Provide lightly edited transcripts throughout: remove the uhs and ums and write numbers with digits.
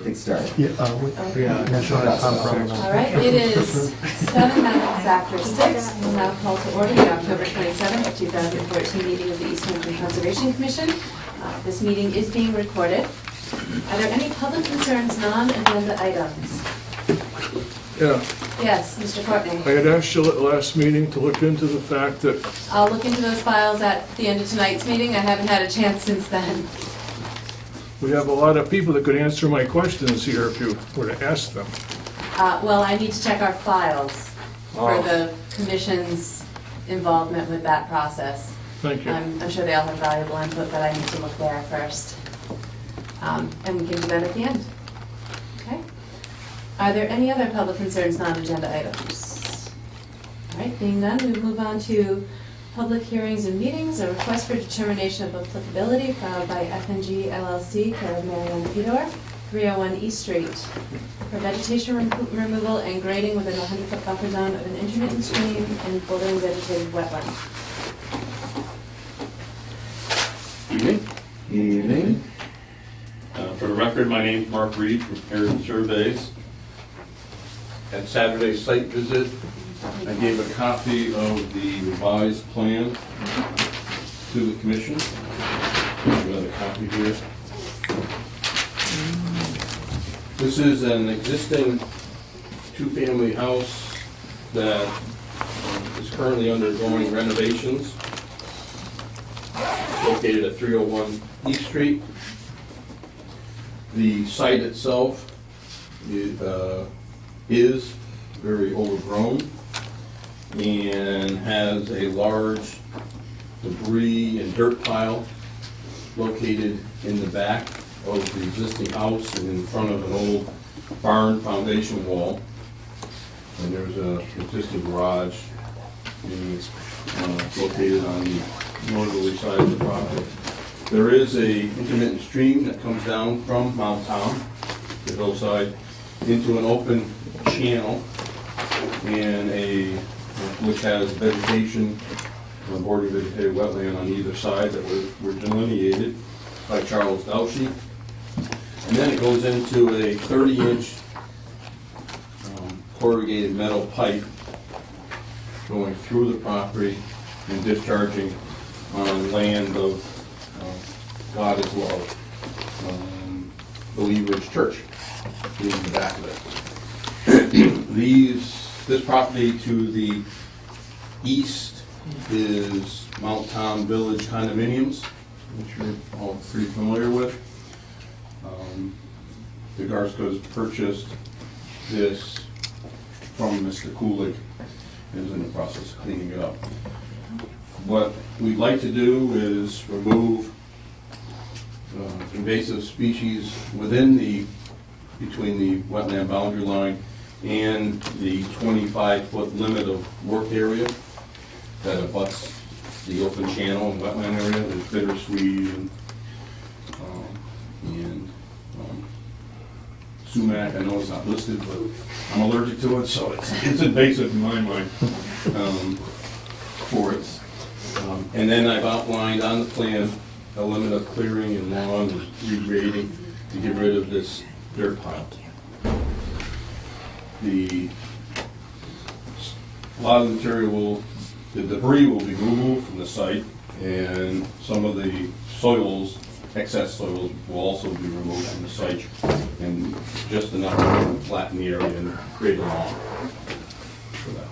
get started. All right, it is 7 minutes after 6. We'll now call to order the October 27th, 2014 meeting of the Easthampton Conservation Commission. This meeting is being recorded. Are there any public concerns, non-agenda items? Yeah, Yes, Mr. Courtney. I had asked you at the last meeting to look into the fact that I'll look into those files at the end of tonight's meeting. I haven't had a chance since then. we have a lot of people that could answer my questions here if you were to ask them. Well, I need to check our files for Oh. the commission's involvement with that process. Thank you. I'm sure they all have valuable input, but I need to look there first. And we can do that at the end. Okay? Are there any other public concerns, non-agenda items? All right, being none, we move on to public hearings and meetings. A request for determination of applicability filed by F&G LLC, care of Marianne Fedor, 301 East Street, for vegetation removal and grading within a 100-foot buffer zone of an intermittent stream and bouldering vegetated wetland. Evening. Evening. For the record, my name is Mark Reed from Heritage Surveys. At Saturday's site visit, I gave a copy of the revised plan to the commission. Another copy here. This is an existing two-family house that is currently undergoing renovations. It's located at 301 East Street. The site itself is very overgrown and has a large debris and dirt pile located in the back of the existing house and in front of an old barn foundation wall. And there's a existing garage located on the northerly side of the property. There is a intermittent stream that comes down from Mount Tom, the hillside, into an open channel, and which has vegetation, bordering vegetated wetland on either side that were delineated by Charles Dauchi. And then it goes into a 30-inch corrugated metal pipe going through the property and discharging on land of God is Love, Believers Church, in the back of it. This property to the east is Mount Tom Village condominiums, which you're all pretty familiar with. The Garskas purchased this from Mr. Kulik and is in the process of cleaning it up. What we'd like to do is remove invasive species between the wetland boundary line and the 25-foot limit of work area that abuts the open channel and wetland area. There's bittersweet and sumac. I know it's not listed, but I'm allergic to it, so it's invasive in my mind for it. And then I've outlined on the plan a limit of clearing and lawn and regrading to get rid of this dirt pile. A lot of the material the debris will be removed from the site, and some of the soils, excess soils, will also be removed from the site, and just enough to flatten the area and create a lawn for that.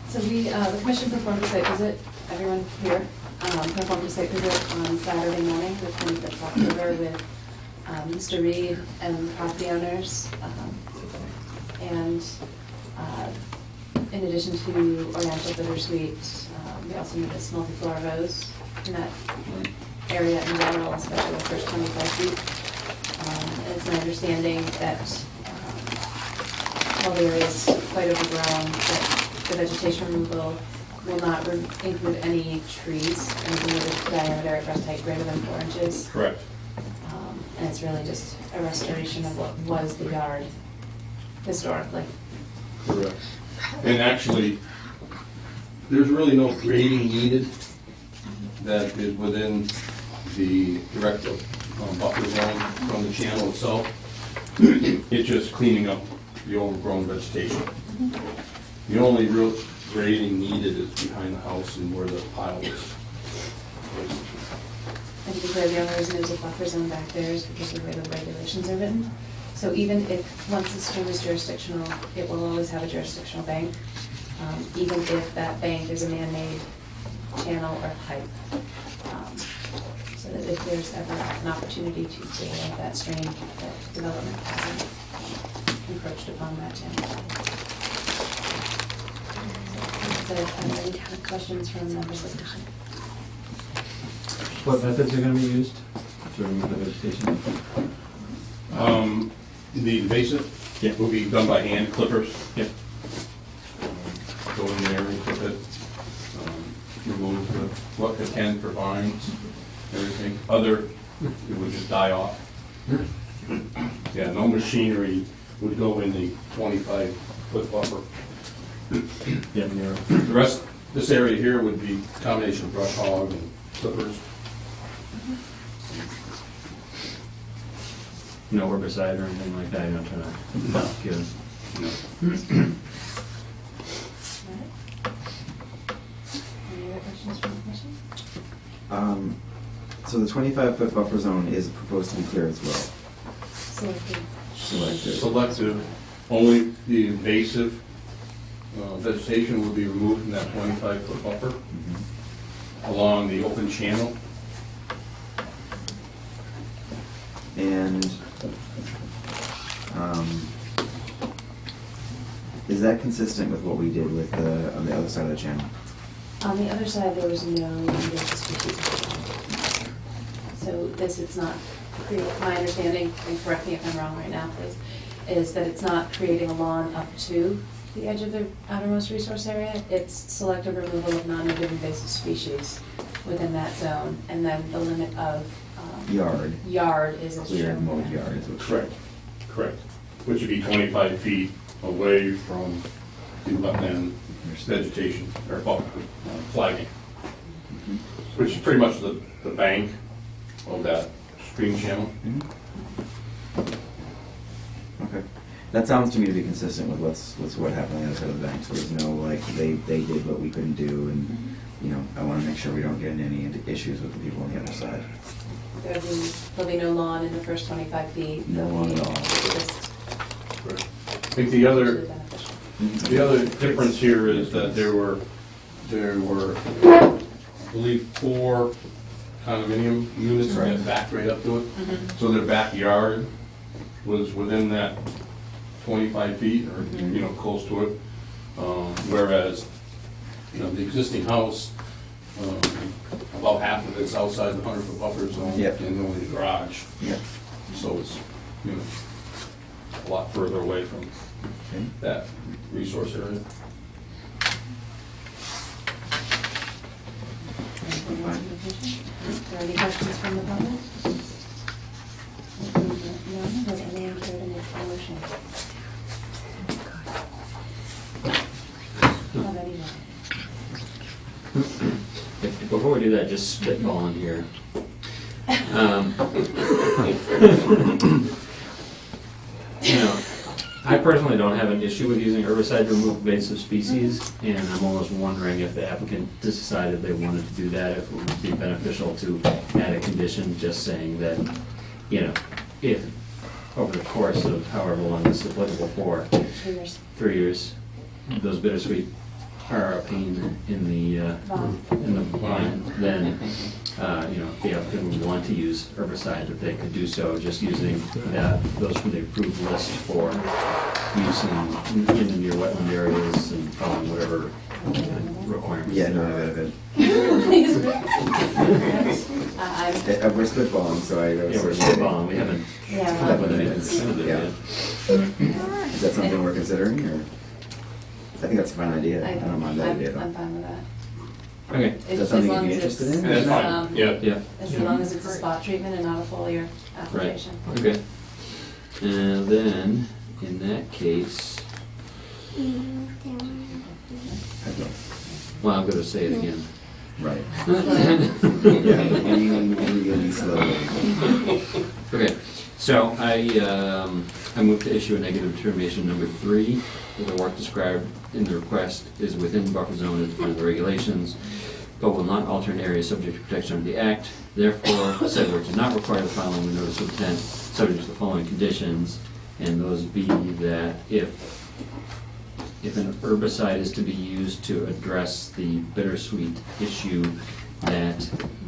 So the commission performed a site visit, everyone here performed a site visit on Saturday morning, the 25th of October, with Mr. Reed and the property owners. And in addition to Oriental Bittersweet, we also noticed multiflora rose in that area in general, especially the first 25 feet. And it's my understanding that while the area is quite overgrown, that the vegetation removal will not include any trees, anything with a diameter at breast height greater than 4 inches. Correct. And it's really just a restoration of what was the yard historically. Correct. And actually, there's really no grading needed. That is within the direct buffer zone from the channel itself. It's just cleaning up the overgrown vegetation. The only real grading needed is behind the house and where the pile is. And to be clear, the only reason there's a buffer zone back there is because of the way the regulations are written. So even if, once the stream is jurisdictional, it will always have a jurisdictional bank, even if that bank is a man-made channel or pipe. So that if there's ever an opportunity to clear out that stream, that development hasn't encroached upon that channel. So, are there any questions from members of the commission? What methods are gonna be used to remove the vegetation? The invasive Yeah. will be done by hand clippers. Yep. Go in there and clip it, remove what it can for vines, everything. Other, it would just die off. Yeah, no machinery would go in the 25-foot buffer. Yeah, near. The rest, this area here would be a combination of brush hog and clippers. No herbicide or anything like that, you're not trying to give. No. Any other questions from the commission? So the 25-foot buffer zone is proposed to be clear as well. Selected. Selected. Selective, only the invasive vegetation would be removed from that 25-foot buffer along the open channel. And is that consistent with what we did with the, on the other side of the channel? On the other side, there was no invasive species. So this, it's not, my understanding, and correct me if I'm wrong right now, please, is that it's not creating a lawn up to the edge of the outermost resource area. It's selective removal of non-native invasive species within that zone, and then the limit of yard is as Clear shown mowed there. yard is what. Correct, correct. Which would be 25 feet away from the wetland vegetation, or flagging. Which is pretty much the bank of that stream channel. Okay. That sounds to me to be consistent with what's what happened on the other side of the bank. So there's no, like, they did what we couldn't do, and, you know, I want to make sure we don't get into any issues with the people on the other side. There'll be no lawn in the first 25 feet. No lawn at all. Just I think the other mutually beneficial. The other difference here is that there were, I believe, 4 condominium units that backed right up to it. So their backyard was within that 25 feet, or, you know, close to it. Whereas, you know, the existing house, about half of it's outside the 100-foot buffer zone, Yep. and only the garage. Yeah. So it's, you know, a lot further away from Okay. that resource area. Anything else from the commission? Are there any questions from the public? No, does anyone care to make a motion? How about you? Before we do that, just spitballing here. You know, I personally don't have an issue with using herbicide to remove invasive species, and I'm almost wondering if the applicant decided they wanted to do that, if it would be beneficial to add a condition just saying that, you know, if over the course of however long this is applicable for, 3 years. 3 years, those bittersweet are a pain in the vine, then, you know, if the applicant would want to use herbicide, that they could do so, just using those from the approved list for use in and near wetland areas and following whatever requirements. Yeah, no, there are. I've got it. Please. We're spitballing, so I Yeah, we're spitballing, we haven't Yeah, come up with well, anything definitive yet. Is that something we're considering, or? I think that's a fine idea. I don't mind that idea at all. I'm fine with that. Okay, It's that as something long you'd be as it's, interested in? That's fine, yeah. yeah, As long as it's a spot treatment and not a foliar right, application. okay. And then, in that case, well, I'm gonna say it again. Right. Yeah, really slowly. Okay, So I move to issue a negative determination number 3, that the work described in the request is within buffer zone as defined in the regulations, but will not alter an area subject to protection under the Act. Therefore, said work does not require the filing of a notice of intent, subject to the following conditions, and those be that if an herbicide is to be used to address the bittersweet issue, that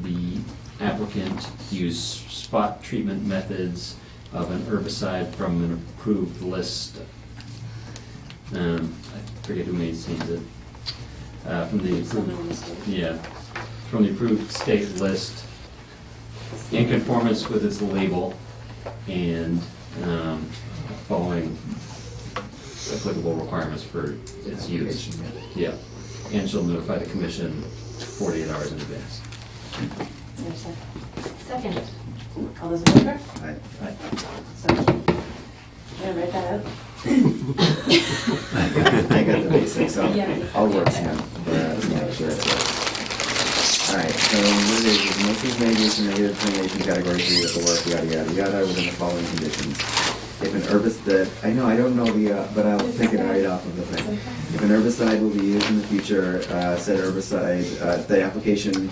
the applicant use spot treatment methods of an herbicide from an approved list. I forget who maintains it. From the Someone approved, used to. yeah, from the approved state list in conformance with its label and following applicable requirements for its use. Yeah, and shall notify the commission 48 hours in advance. Is there a second? Second. All those in favor? I- So, yeah, write that out. I got the basics, Yeah. I'll work some, but yeah, sure. Alright, so what it is motion made use of negative determination category 3 of the work, yada, yada, yada, within the following conditions. If an herbicide, I don't know the, but I'll take it right off of the thing. If an herbicide will be used in the future, said herbicide, the application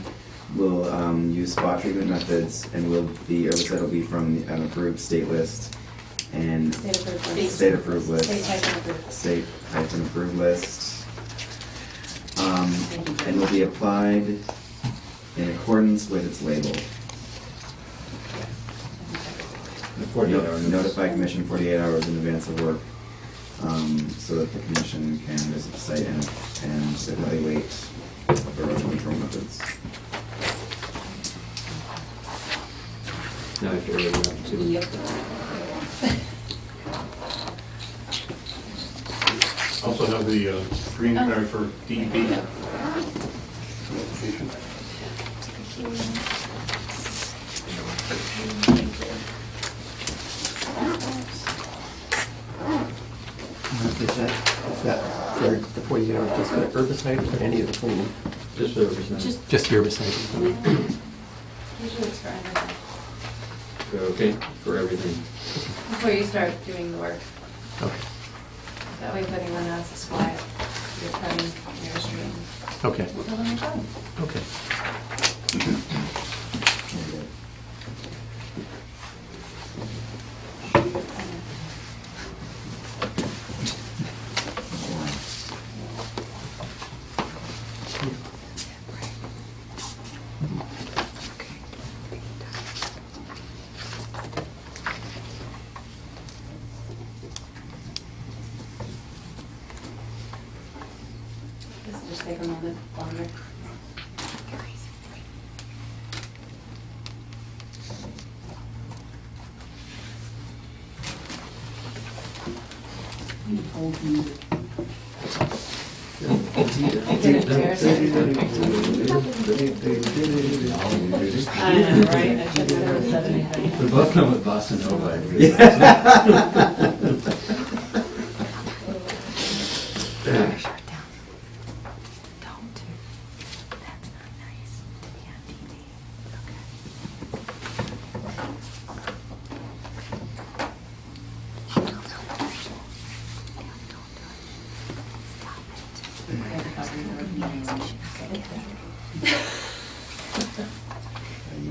will use spot treatment methods, and the herbicide will be from an approved state list and State approved list. state approved list. State type approved list. State approved list. And will be applied in accordance with its label. The 48 hour notice. Notify commission 48 hours in advance of work, so that the commission can visit the site and evaluate erosion control methods. Now I have to read it up to. Yep. Also have the green card for DEP. Is that for the 48 hours, just for herbicide or any of the cleaning? Just the representative. Just Just herbicide? Usually it's for everything. Okay, for everything. Before you start doing the work. Okay, That way if anyone asks why you're cutting your stream, okay, tell them you're cutting. okay. This will just take a moment longer. I did it embarrassing. I know, right? I should have never said anything. We both come with Bossa Nova. I feel.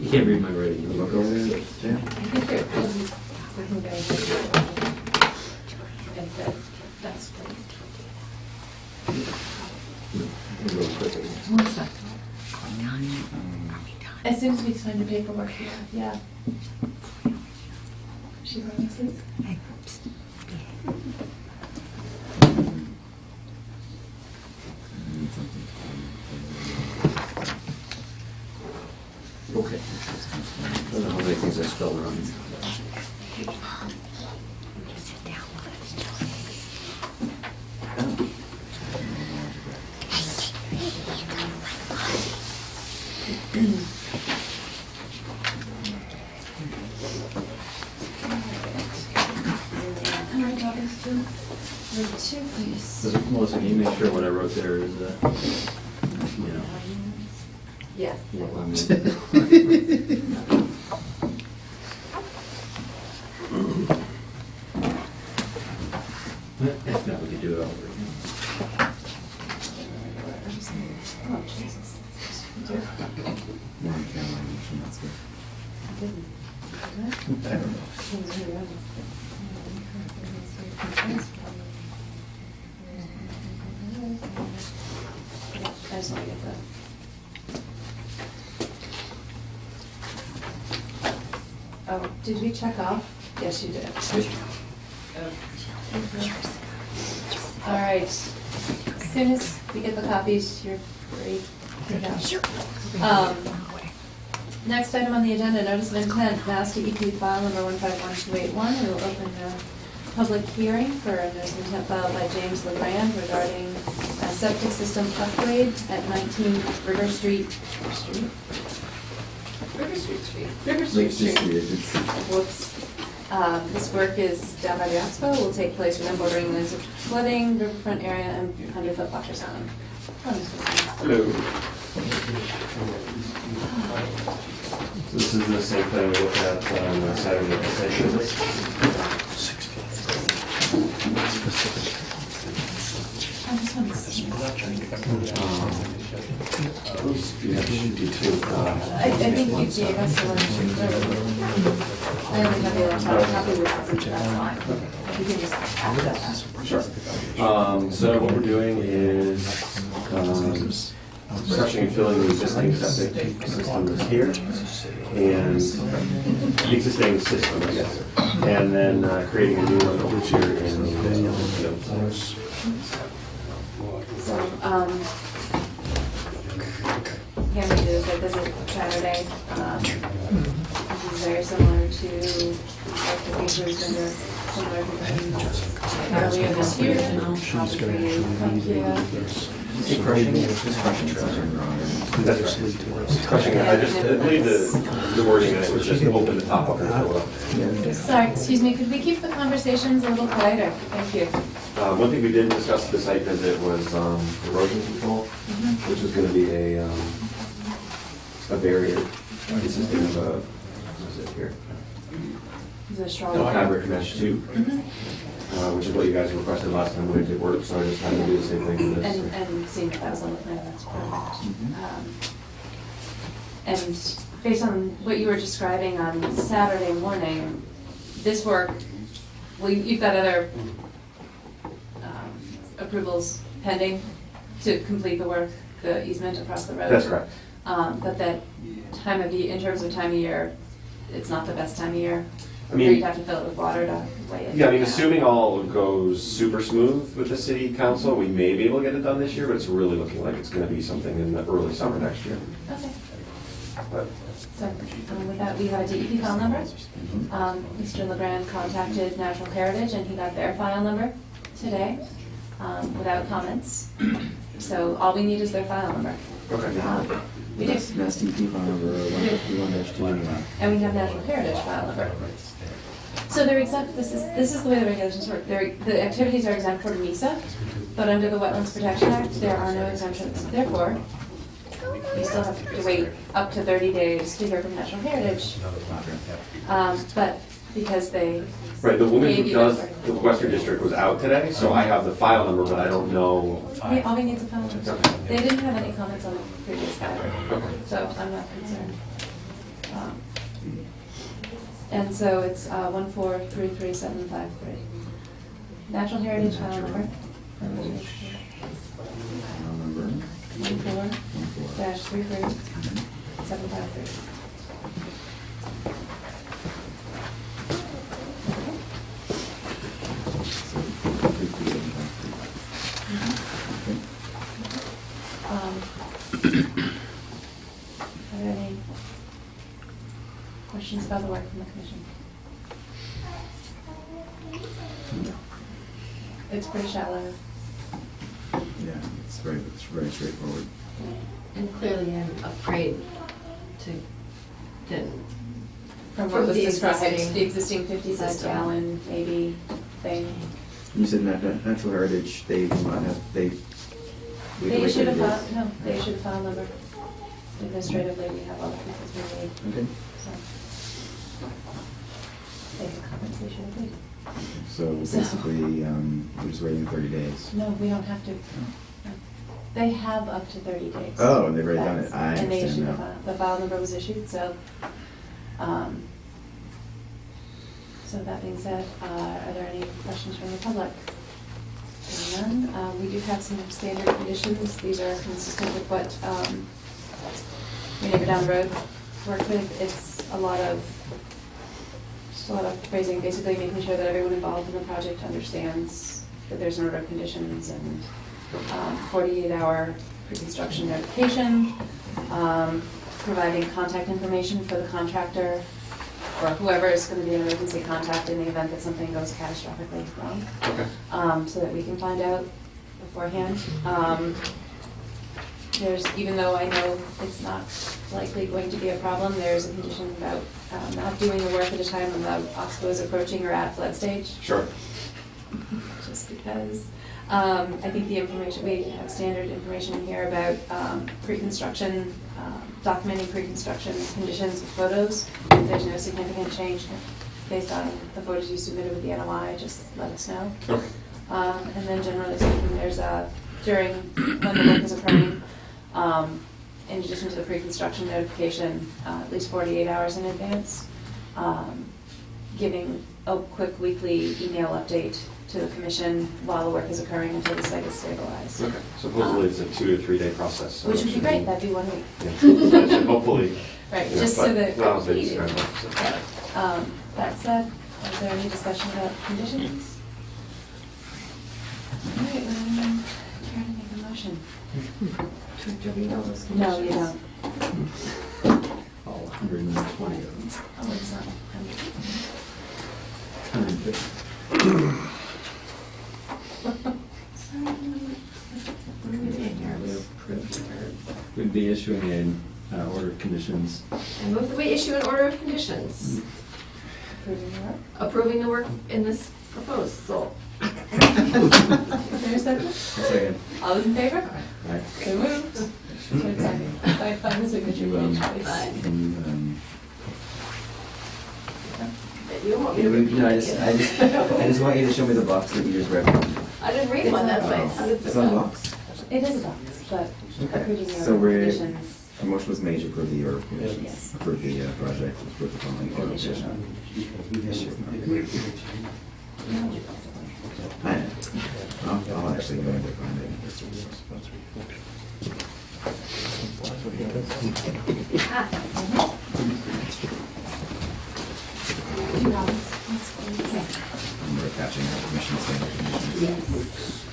You can't read my writing. You look over there. Yeah. That's great. Real quickly. As soon as we sign the paperwork, yeah. She promises? Okay. I don't know how many things I spelled wrong. All right, August 2. Number 2, please. Does it- Melissa, can you make sure what I wrote there is, you know, Yes. what I meant? If not, we could do it all over again. Oh, Jesus. Warren Caroline motion, that's good. I don't know. I just want to get that. Oh, did we check off? Yes, you did. All right. As soon as we get the copies, you're free to go. Next item on the agenda, notice of intent, Mass DEP file number 151281. We will open the public hearing for a notice of intent filed by James LeGrand regarding a septic system upgrade at 19 River Street. River Street Street. Whoops. This work is down by the Expo, will take place within bordering lines of flooding, riverfront area, and 100-foot buffer zone. Hello. This is the same thing we looked at on the Saturday at the session. I just want to see. Yeah, should do too. I think you gave us the one. I only have the electronic copy with us, that's fine. You can just add that. Sure. So what we're doing is crushing and filling the existing septic system here, and the existing system, I guess, and then creating a new one over here in the field. So, can we do this at visit Saturday? This is very similar to like the features that are similar to earlier this year. Probably come here. Crushing wrong. Crushing it, I believe the wording in it was just open the top up and fill it up. Sorry, excuse me, could we keep the conversations a little quieter? Thank you. One thing we did discuss at the site visit was erosion control, which was going to be a barrier consisting of a, what is it here? Is it a A straw? fabric mesh tube, which is what you guys requested last time when it did work, so I just had to do the same thing with this. And seeing that that was on the plan, that's perfect. And based on what you were describing on Saturday morning, this work, well, you've got other approvals pending to complete the work, the easement across the road? That's correct. But that time of year, in terms of time of year, it's not the best time of year? I Or mean- you'd have to fill it with water to weigh it? Yeah, I mean, assuming all goes super smooth with the city council, we may be able to get it done this year, but it's really looking like it's gonna be something in the early summer next year. Okay. But So with that, we have a DEP file number. Mr. LeGrand contacted Natural Heritage and he got their file number today without comments. So all we need is their file number. Okay. We do. Mass DEP file number 151-2. And we have Natural Heritage file number. So they're exempt, this is the way the regulations work. The activities are exempt from MISA, but under the Wetlands Protection Act, there are no exemptions. Therefore, you still have to wait up to 30 days to hear from Natural Heritage. But because they Right, the woman gave who you does those- the Western District was out today, so I have the file number, but I don't know. all we need is a file number. They didn't have any comments on the previous guy, so I'm not concerned. And so it's 1433753. Natural Heritage file number. File number 14-33753. Are there any questions about the work from the commission? It's pretty shallow. Yeah, it's very straightforward. And clearly an upgrade to, than, From From what was the described, existing the existing 55 system. gallon maybe thing. You said Natural Heritage, they do not have, we can They wait issued a 30 file, days. no, they issued a file number. Administratively, we have all the pieces we need, Okay. so. They have comments, they should agree. So basically, we're just waiting 30 days. No, we don't have to. No. They have up to 30 days. Oh, they've already done it. I And they understand issued now. the file number was issued, so. So that being said, are there any questions from the public? Seeing none. We do have some standard conditions. These are consistent with what we neighbor down the road worked with. It's a lot of phrasing, basically making sure that everyone involved in the project understands that there's an order of conditions and 48-hour pre-construction notification, providing contact information for the contractor or whoever is going to be an emergency contact in the event that something goes catastrophically wrong. Okay. So that we can find out beforehand. There's, even though I know it's not likely going to be a problem, there's a condition about not doing the work at a time when the OSPO is approaching or at flood stage. Sure. Just because. I think the information, we have standard information in here about pre-construction, documenting pre-construction conditions with photos. If there's no significant change based on the photos you submitted with the NOI, just let us know. Okay. And then generally speaking, there's during when the work is occurring, in addition to the pre-construction notification, at least 48 hours in advance, giving a quick weekly email update to the commission while the work is occurring until the site is stabilized. Okay, supposedly it's a 2 to 3 day process. So Which it would be should great, that'd be 1 week. Yeah, so it should hopefully. Right, Yeah, just so but that. not a big we- scramble, so. That said, is there any discussion about conditions? All right, I'm trying to make a motion. Do we know those No, you conditions? don't. All 120 of them, Oh, it's not. 150. What are we doing here? We'd be issuing an order of conditions. I move that we issue an order of conditions Approving the work. approving the work in this proposal. Is there a second? Second. All those in favor? Right. So moved. So it's second. I find the signature page, please. Aye. Can you, You want me to repeat no, I it? just want you to show me the box that you just read from. I didn't read one, that's why it sounded It's so on the bad. box? It is a box, but approving the So order of we're, conditions. a motion was made to approve the order of conditions. Yes. Approve the project, approve the following order of Issue. conditions. I know. I'll actually go into find it. And we're attaching the commission standard conditions. Yes.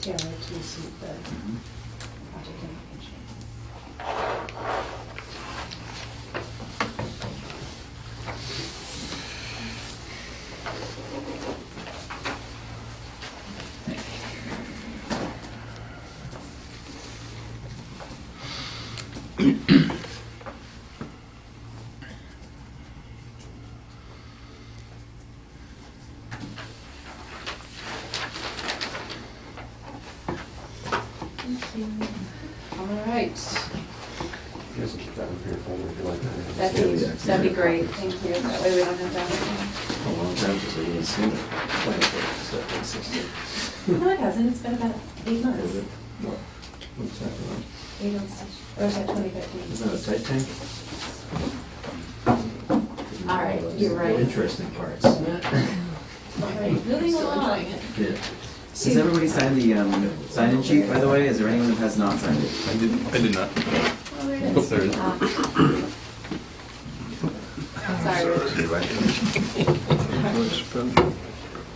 Taylor to suit the project information. Thank you. All right. You guys can keep that in your folder if you like that. That'd be great, thank you. That way we don't have to have A long time since we had seen it. Quite a bit, stuff like 60. it. No, it hasn't, it's been about 8 months. Is it? What? What's that one? 8 months, or is that 2015? Is that a tight tank? All right, you're right. Interesting parts. All right, moving Still along. enjoying it. Yeah. Has everybody signed the sign-in sheet, by the way? Is there anyone who has not signed it? I did not. Oh, there it Oh, is. there it is. Sorry.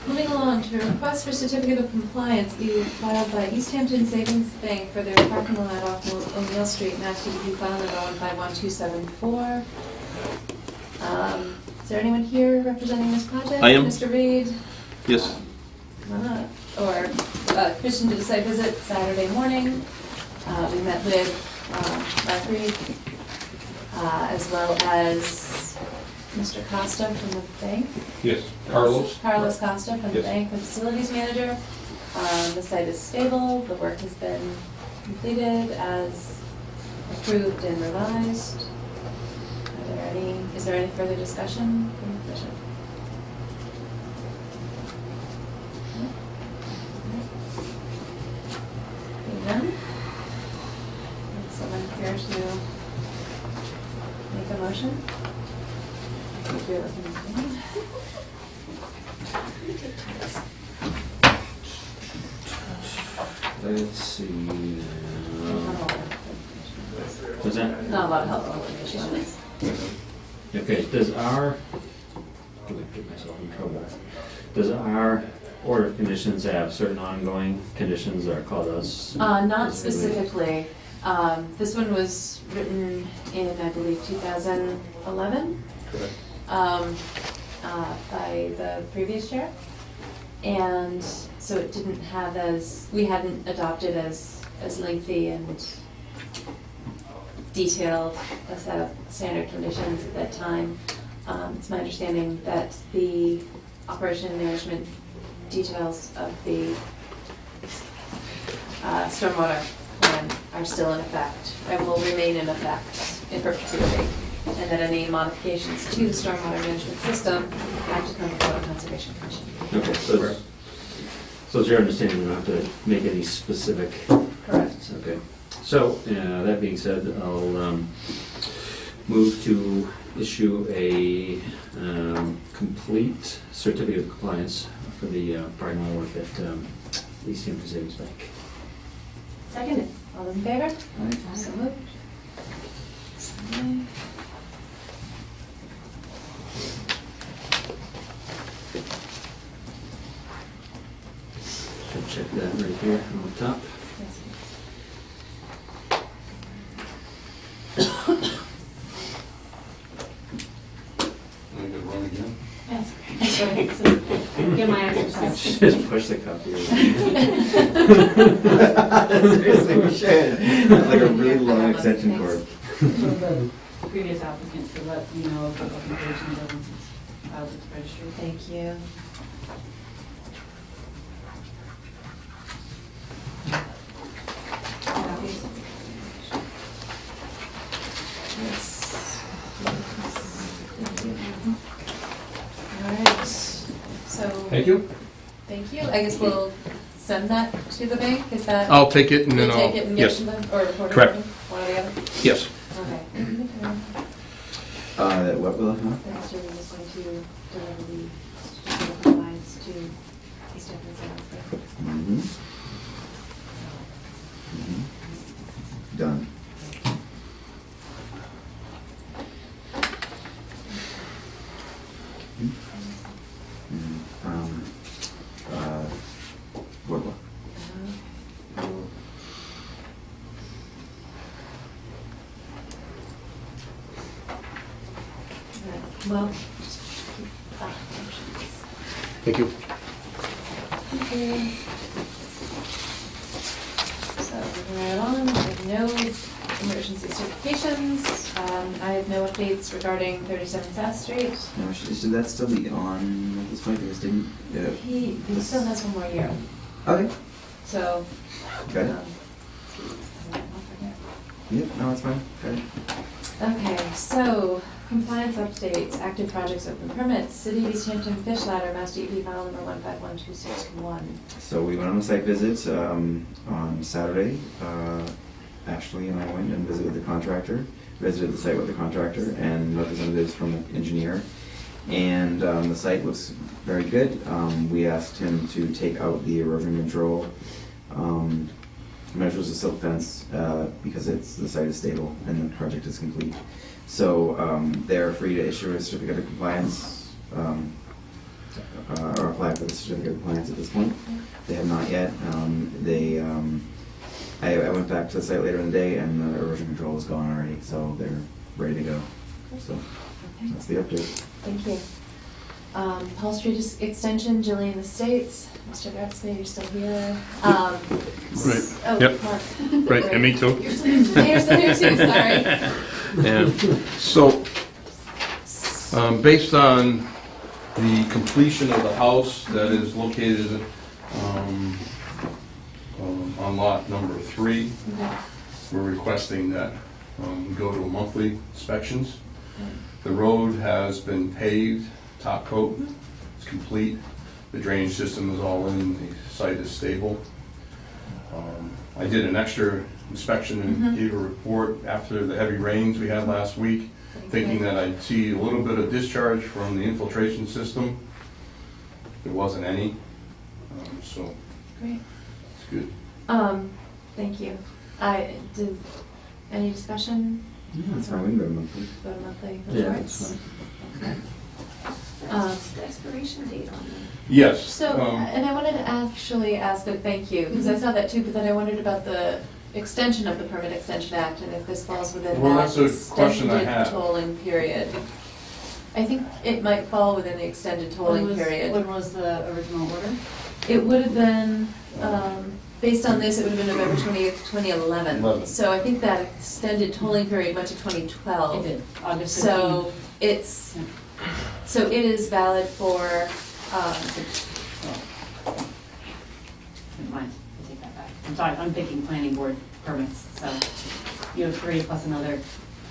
Moving along to a request for certificate of compliance be filed by Easthampton Savings Bank for their parking lot off O'Neill Street, Mass DEP file number 151274. Is there anyone here representing this project? I am. Mr. Reed? Yes. Come on up. Or permission to the site visit Saturday morning. We met with Mark Reed, as well as Mr. Costa from the bank. Yes, Carlos? Carlos Costa from the Yes. bank, the facilities manager. The site is stable, the work has been completed as approved and revised. Is there any further discussion from the commission? if you're looking at it. Let's see. Was that? Not a lot of helpful information. Okay, does our, I'm gonna get myself in trouble. Does our order of conditions have certain ongoing conditions that are called as? Not specifically. This one was written in, I believe, 2011. Correct. By the previous chair. And so it didn't have we hadn't adopted as lengthy and detailed a set of standard conditions at that time. It's my understanding that the operation and management details of the stormwater plan are still in effect and will remain in effect in perpetuity. And that any modifications to the stormwater management system have to come before the Conservation Commission. Okay, so it's your understanding we don't have to make any specific? Correct. Okay, so, that being said, I'll move to issue a complete certificate of compliance for the parking lot work at Easthampton Savings Bank. Seconded. All those in favor? Aye. So moved. Sign. Should check that right here on the top. Yes. I'm gonna run again. That's okay. So, get my exercise. Just push the copy. Seriously, we should. Like a really long extension cord. Previous applicant to let you know of the application doesn't file with the registry. Thank you. Copies? Yes. All right, so. Thank you. Thank you. I guess we'll send that to the bank, is that? I'll take it and then You'll I'll, take it and give it yes, to them, or report it to Correct. them, one or the other? yes. Okay. What will, huh? The master is going to deliver the certificate of compliance to Easthampton Savings Bank. Mm-hmm. Mm-hmm. Done. What? Well, just keep that options. Thank you. Okay. So moving right along, I have no emergency certifications. I have no updates regarding 37 South Street. No, should that still be on at this point? Because didn't. He still has one more year, Okay. so. Got it. I'll forget. Yep. No, it's fine. Got it. Okay, so compliance updates, active projects, open permits, City of Easthampton Fish Ladder, Mass DEP file number 151261. So we went on a site visit on Saturday. Ashley and I went and visited the contractor, visited the site with the contractor and representatives from the engineer. And the site looks very good. We asked him to take out the erosion control measures the silt fence because the site is stable and the project is complete. So they're free to issue a certificate of compliance or apply for the certificate of compliance at this point. They have not yet. I went back to the site later in the day and the erosion control is gone already, so they're ready to go. So Okay, that's the update. thank you. Paul Street Extension, Gillian Estates, Mr. Gretzky, you're still here. Right. Oh, Yep. Mark. Right, and me too. You're still here too, sorry. Yeah. So, based on The completion of the house that is located on lot number 3, Okay. we're requesting that we go to monthly inspections. The road has been paved, top coat, it's complete. The drainage system is all in, the site is stable. I did an extra inspection and gave a report after the heavy rains we had last week. thinking that I'd see a little bit of discharge from the infiltration system. There wasn't any, so Great. it's good. Thank you. Any discussion? That's fine, we can go to monthly. Go to monthly Yeah, reports? that's Okay. What's the expiration date on them? Yes. So, and I wanted to actually ask a thank you, because I saw that too, but then I wondered about the extension of the Permit Extension Act, and if this falls within Well, that that's a question I extended have. tolling period. I think it might fall within the extended tolling period. When was the original order? It would have been, based on this, it would have been November 20th, 2011. 11. So I think that extended tolling period went to 2012. It did, August 15th. So it's, so it is valid for, Never mind, I take that back. I'm sorry, I'm thinking planning board permits, so you have 3 plus another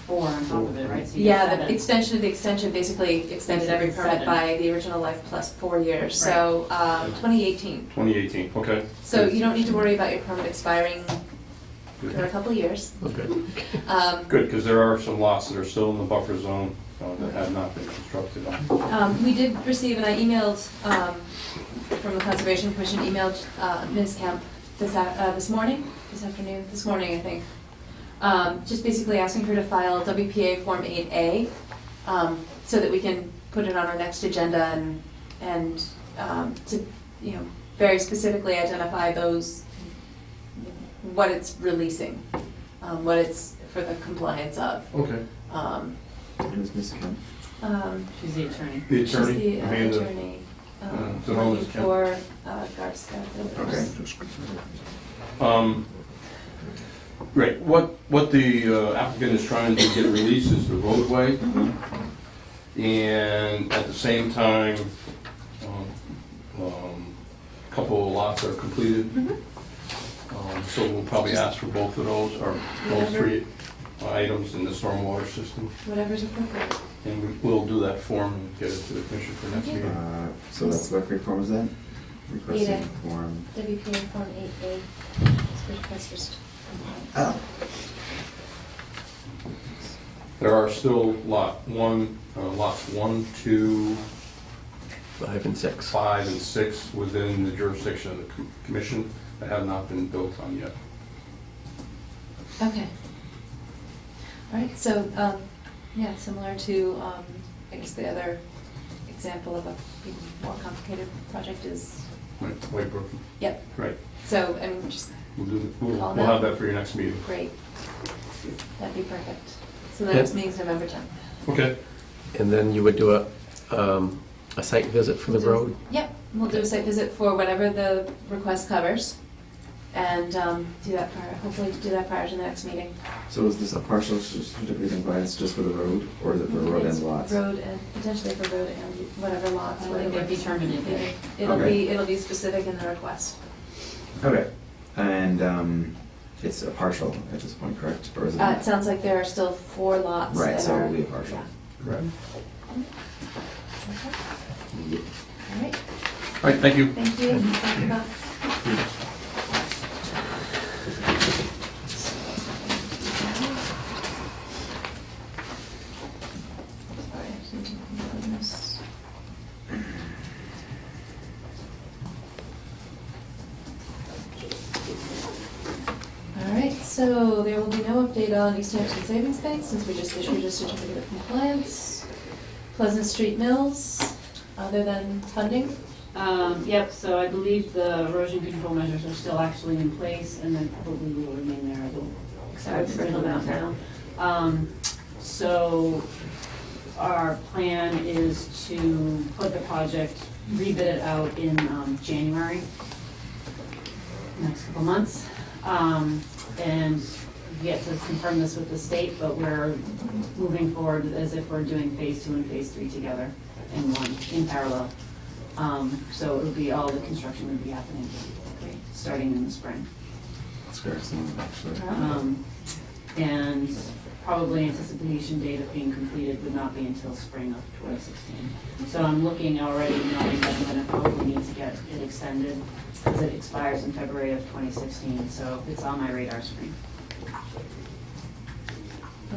4 on top of it, right? So you have yeah, the 7. extension of the extension basically extended every permit 7. by the original life plus 4 years. So 2018. 2018, okay. So you don't need to worry about your permit expiring for a couple of years. Okay. Good, because there are some lots that are still in the buffer zone that have not been constructed on. We did receive, and I emailed, from the Conservation Commission, emailed Ms. Kemp this afternoon, I think. Just basically asking her to file WPA Form 8A, so that we can put it on our next agenda and to, very specifically identify those, what it's releasing, what it's for the compliance of. Okay. Who's Miss Kemp? She's the attorney. The She's attorney, the Amanda. attorney, so how working is Kemp? for Guard Scout Builders. Okay. Right, what the applicant is trying to get released is the roadway, and at the same time, a couple of lots are completed. So we'll probably ask for both of those, or those 3 items in the stormwater system, Whatever's appropriate. and we'll do that form and get it to the commission for next Okay. meeting. So that's what great form is that? Requesting 8A. form. WPA Form 8A. Request Oh. There are still lots 1, 2, 5 and 6. 5, and 6 within the jurisdiction of the commission that have not been built on yet. Okay. All right, so, yeah, similar to, I guess the other example of a even more complicated project is, Right, White Brook. yep, Right, so, I mean, just we'll All have that? that for your next meeting. great. That'd be perfect. So the next meeting's November 10th. Okay. And then you would do a site visit for the road? Yep, we'll do a site visit for whatever the request covers, and hopefully do that prior to the next meeting. So is this a partial certificate of compliance just for the road, or is it for road and lots? Road and, potentially for road and whatever lots. I think whatever they've determined it. It'll be specific in the request. Okay. And it's a partial at this point, correct? Or is it? It sounds like there are still 4 lots that are. Right, so it will be a partial. Yeah. Right. Okay. All right, All right, thank you. thank you. Thank you, Bob. Sorry, I just need to open this. All right, so there will be no update on Easthampton Savings Bank since we just issued a certificate of compliance. Pleasant Street Mills, other than funding? Yep, so I believe the erosion control measures are still actually in place, and then probably will remain there, I don't Sorry, expect them out now. So our plan is to put the project, rebid it out in January, next couple months. And yet to confirm this with the state, but we're moving forward as if we're doing phase 2 and phase 3 together in parallel. So it would be, all the construction would be happening, starting in the spring. That's very excellent, actually. And probably anticipation date of being completed would not be until spring of 2016. So I'm looking already, knowing that I'm gonna probably need to get it extended, because it expires in February of 2016, so it's on my radar screen.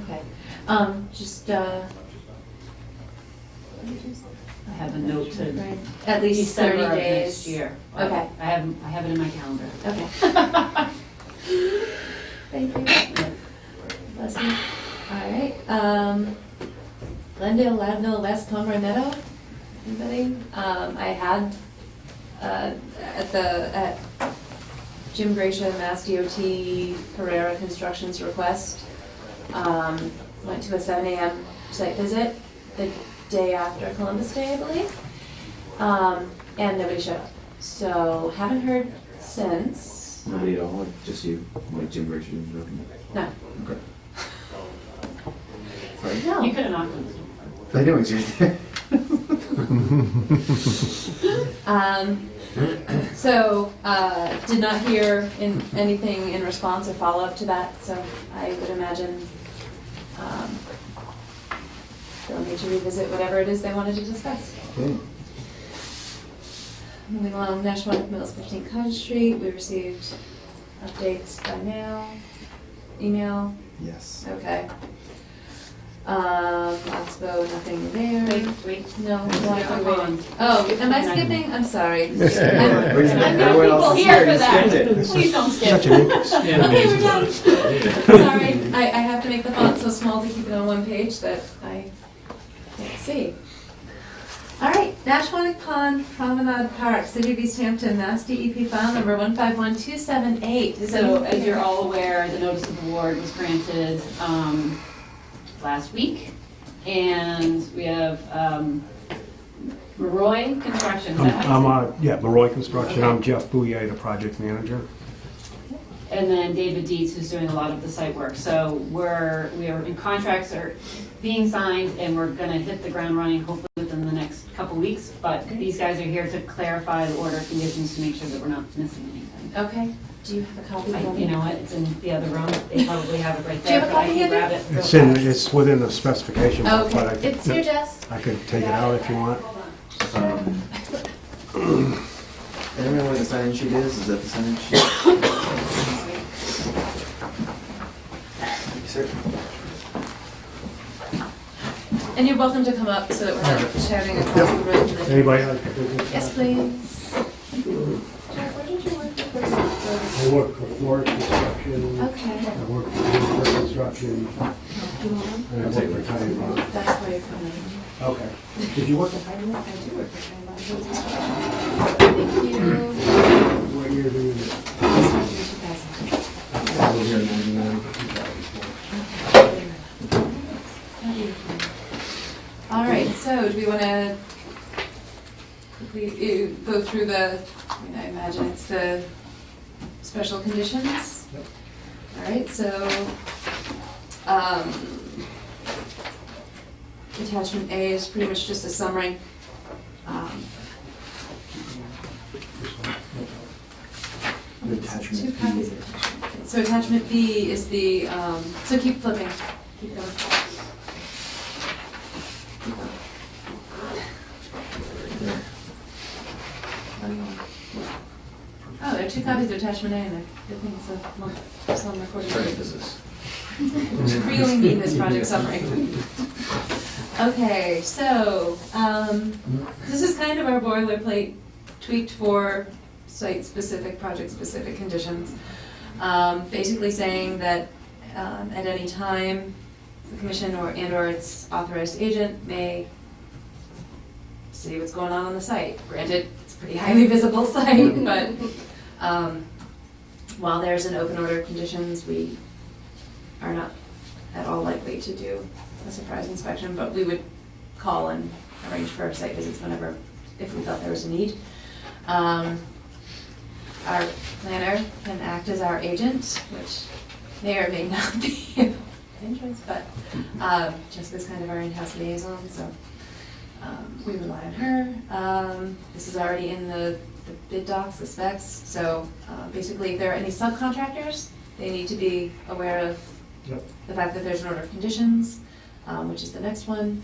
Okay. Just, I have a note to at least 30 December of days. next year. Okay. I have it in my calendar. Okay. Thank you. Bless you. All right, Glendale, Ladnell, West Pomeroy Meadow, anybody? I had, at Jim Gracia, Mass DOT, Carrera Construction's request, went to a 7 AM site visit the day after Columbus Day, I believe, and nobody showed up. So haven't heard since. Nobody at all, or just you, like Jim Richard and Broken? No. Okay. Sorry? No. You could have knocked on the door. I know he's right there. So, did not hear anything in response or follow-up to that, so I would imagine they'll need to revisit whatever it is they wanted to discuss. Okay. Moving along, National Mills, 15 Cottage Street, we received updates by mail, email, Yes. okay. Oxbow, nothing there. Wait. No, There's no, no I'm waiting. on. Oh, am I skipping? I'm sorry. Reason I've got everyone else people is here for you that. skipped it. Please don't skip. Okay, we're done. Sorry, I have to make the font so small to keep it on one page that I can't see. All right, Nashwanik Pond Promenade Park, City of Easthampton, Mass DEP file number 151278. So as you're all aware, the notice of award was granted last week. And we have Maroy Construction. Is that how you say it? Maroy Construction. I'm Jeff Bouye, the project manager. And then David Dietz, who's doing a lot of the site work. So we are in contracts are being signed, and we're gonna hit the ground running hopefully within the next couple weeks. But these guys are here to clarify the order of conditions to make sure that we're not missing anything. Okay, do you have a copy? You know what, it's in the other room. They probably have it right Do you there, have a but I copy can handy? grab it. real fast. It's within the specification book, but Okay, it's here, Jess. I could take it out if you want. Anyone know where the sign-in sheet is? Is that the sign-in sheet? Thank you, sir. And you're welcome to come up so that we're not shouting across the room. Anybody like the business? Yes, please. I work for Ford Construction. Okay. I work for Ford Construction. And I work for Tiny Bond. That's where you're coming. Okay. Did you work for Tiny Bond? I do work for Tiny Bond. Thank you. What year do you do? I I was here in 99 to 2004. All right, so do we want to quickly go through I imagine it's the special conditions? Yep. All right, so, attachment A is pretty much just a summary. The attachment. Two copies of attachment. So attachment B is the, so keep flipping, keep going. Keep going. Oh, there are two copies of attachment A in there. Good thing it's on recording. Parentheses. Really need this project summary. Okay, so, this is kind of our boilerplate tweaked for site-specific, project-specific conditions. Basically saying that at any time, the commission or its authorized agent may see what's going on the site. Granted, it's a pretty highly visible site, but while there's an open order of conditions, we are not at all likely to do a surprise inspection, but we would call and arrange for site visits whenever, if we felt there was a need. Our planner can act as our agent, which may or may not be of interest, but Jessica's kind of our in-house liaison, so we rely on her. This is already in the bid docs, the specs, so basically if there are any subcontractors, they need to be aware of the fact that there's an order of conditions, which is the next one.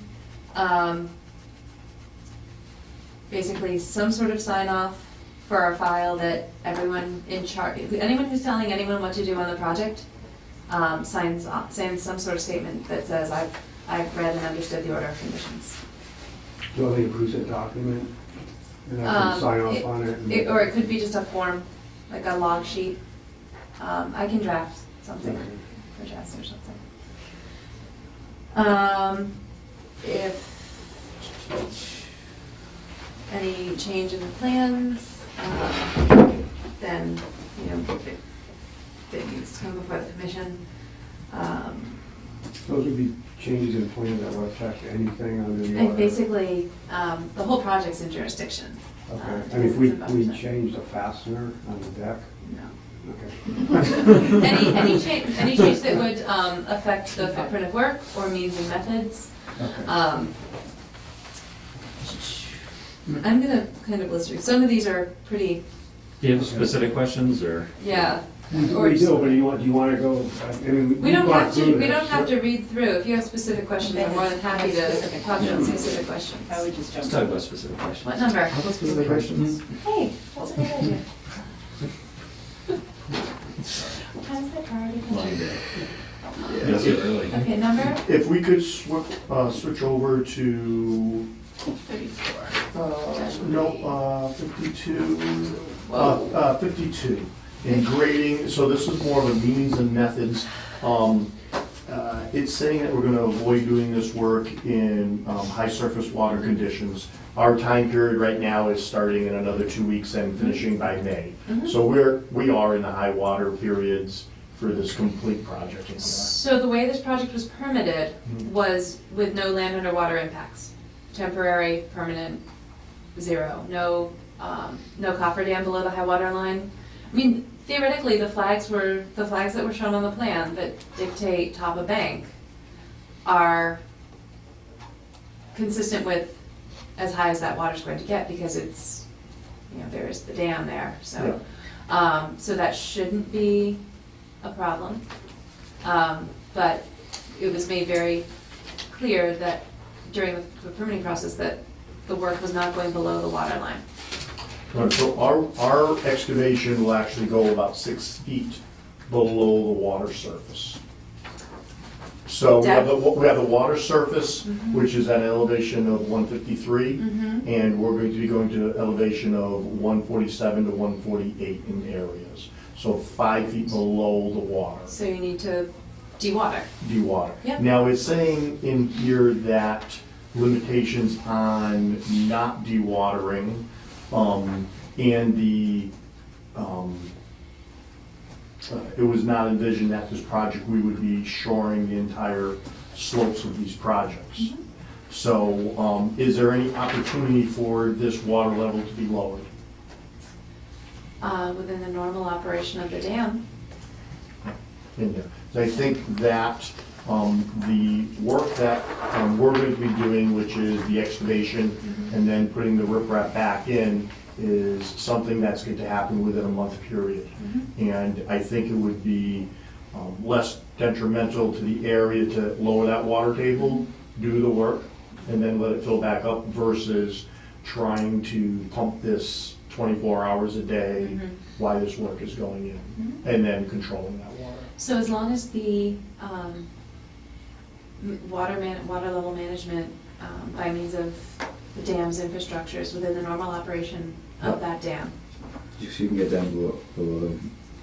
Basically some sort of sign off for our file that everyone in charge, anyone who's telling anyone what to do on the project signs some sort of statement that says, I've read and understood the order of conditions. Do you want me to produce a document? And I can sign off on it? and- Or it could be just a form, like a log sheet. I can draft something for Jess or something. If any change in the plans, then, you know, it needs to come before the commission. Those would be changes in plan that will affect anything under the And order? basically, the whole project's in jurisdiction. Okay, I mean, if we change the fastener on the deck, No. okay. Any change that would affect the footprint of work or means and methods. Okay. I'm gonna kind of list through, some of these are pretty, Do you have specific questions, or? yeah. We do, but do you want to go, I mean. We don't we've gone have to, through we this, don't have so- to read through. If you have specific questions, I'm more than happy to talk about specific questions. I would just Let's jump. talk about specific questions. What number? How about specific questions? Hey, that's a good idea. How's that priority? It's too early. Okay, number? If we could switch over to, 52, in grading, so this is more of a means and methods. It's saying that we're gonna avoid doing this work in high surface water conditions. Our time period right now is starting in another 2 weeks and finishing by May. So we are in the high water periods for this complete project. So the way this project was permitted was with no land underwater impacts. Temporary, permanent, zero. No cofferdam below the high water line. I mean, theoretically, the flags that were shown on the plan that dictate top of bank are consistent with as high as that water's going to get, because it's, you know, there's the dam there, so. So that shouldn't be a problem. But it was made very clear that during the permitting process that the work was not going below the water line. Right, so our excavation will actually go about 6 feet below the water surface. So we have the water surface, which is at an elevation of 153, and we're going to be going to an elevation of 147 to 148 in areas. So 5 feet below the water. So you need to de-water. De-water. Yep. Now, it's saying in here that limitations on not dewatering, and it was not envisioned that this project, we would be shoring the entire slopes of these projects. So, is there any opportunity for this water level to be lowered? Within the normal operation of the dam. In there? So I think that the work that we're going to be doing, which is the excavation and then putting the riprap back in, is something that's going to happen within a month period. And I think it would be less detrimental to the area to lower that water table, do the work, and then let it fill back up versus trying to pump this 24 hours a day while this work is going in, and then controlling that water. So as long as the water level management by means of the dam's infrastructure is within the normal operation of that dam. So you can get down below the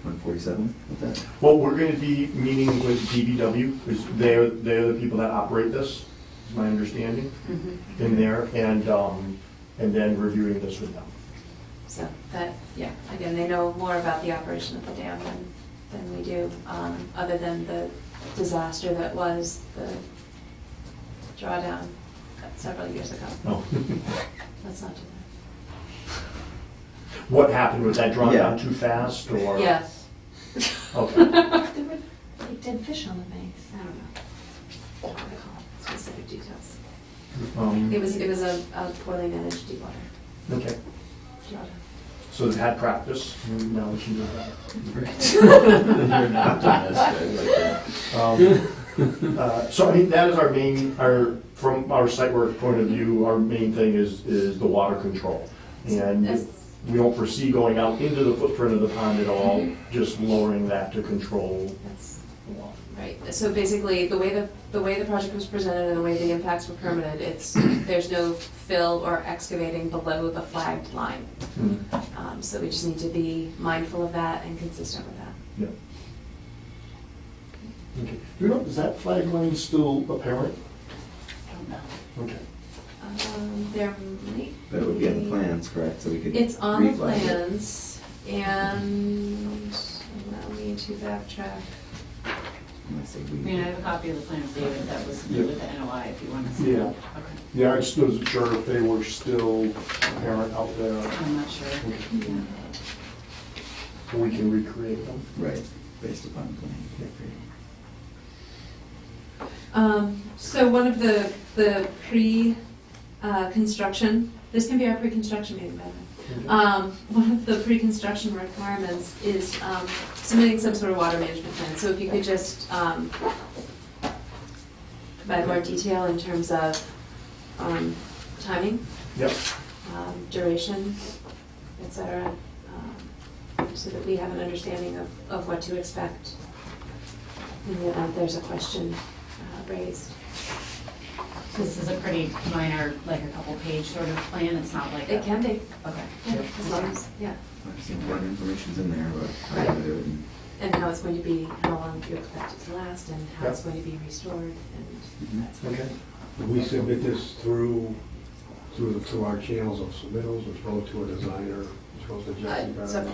147 with that? Well, we're going to be meeting with DBW, because they're the people that operate this, is my understanding, in there, and then reviewing this with them. So that, yeah, again, they know more about the operation of the dam than we do, other than the disaster that was the drawdown several years ago. No. Let's not do What happened? Was that drawn Yeah. down too fast, or? that. Yes. Okay. There were like dead fish on the banks. I don't know. I don't recall specific details. Um, It was a poorly managed deep water Okay, drawdown. so they've had practice, and now we can do You're an optimist, I like that. that. So, I mean, that is our main, from our site work point of view, our main thing is the water control. And Yes. we don't foresee going out into the footprint of the pond at all, just lowering that to control Right, so basically, the way the project was presented and the way the impacts were permitted, there's no fill or excavating below the flagged line. So we just need to be mindful of that and consistent with that. Yeah. Okay. Do you know, is that flag line still apparent? I don't know. Okay. There might. But it would be on the plans, correct? So we could. It's on the reflag it. plans, and allow me to backtrack. Unless they I leave. mean, I have a copy of the plans, David, that was submitted with the NOI, if you want to see Yeah. it. Okay. Yeah, I just wasn't sure if they were still apparent out there. I'm not sure. Yeah. We can recreate them. Right, based upon the plan. Yeah, great. So one of the pre-construction, this can be our pre-construction meeting, by the way. One of the pre-construction requirements is submitting some sort of water management plan. So if you could just provide more detail in terms of timing, Yep. duration, et cetera, so that we have an understanding of what to expect in the event there's a question raised. This is a pretty minor, like a couple page sort of plan, it's not like. It can be, Okay. yeah, as long as, yeah. Obviously, important information's in there, but Right. how to do it and- And how it's going to be, how long you expect it to last, and how it's going to be restored, and that's Okay. We submit this through our channels of submittals, which go to a designer, which goes to Jesse. so, Okay.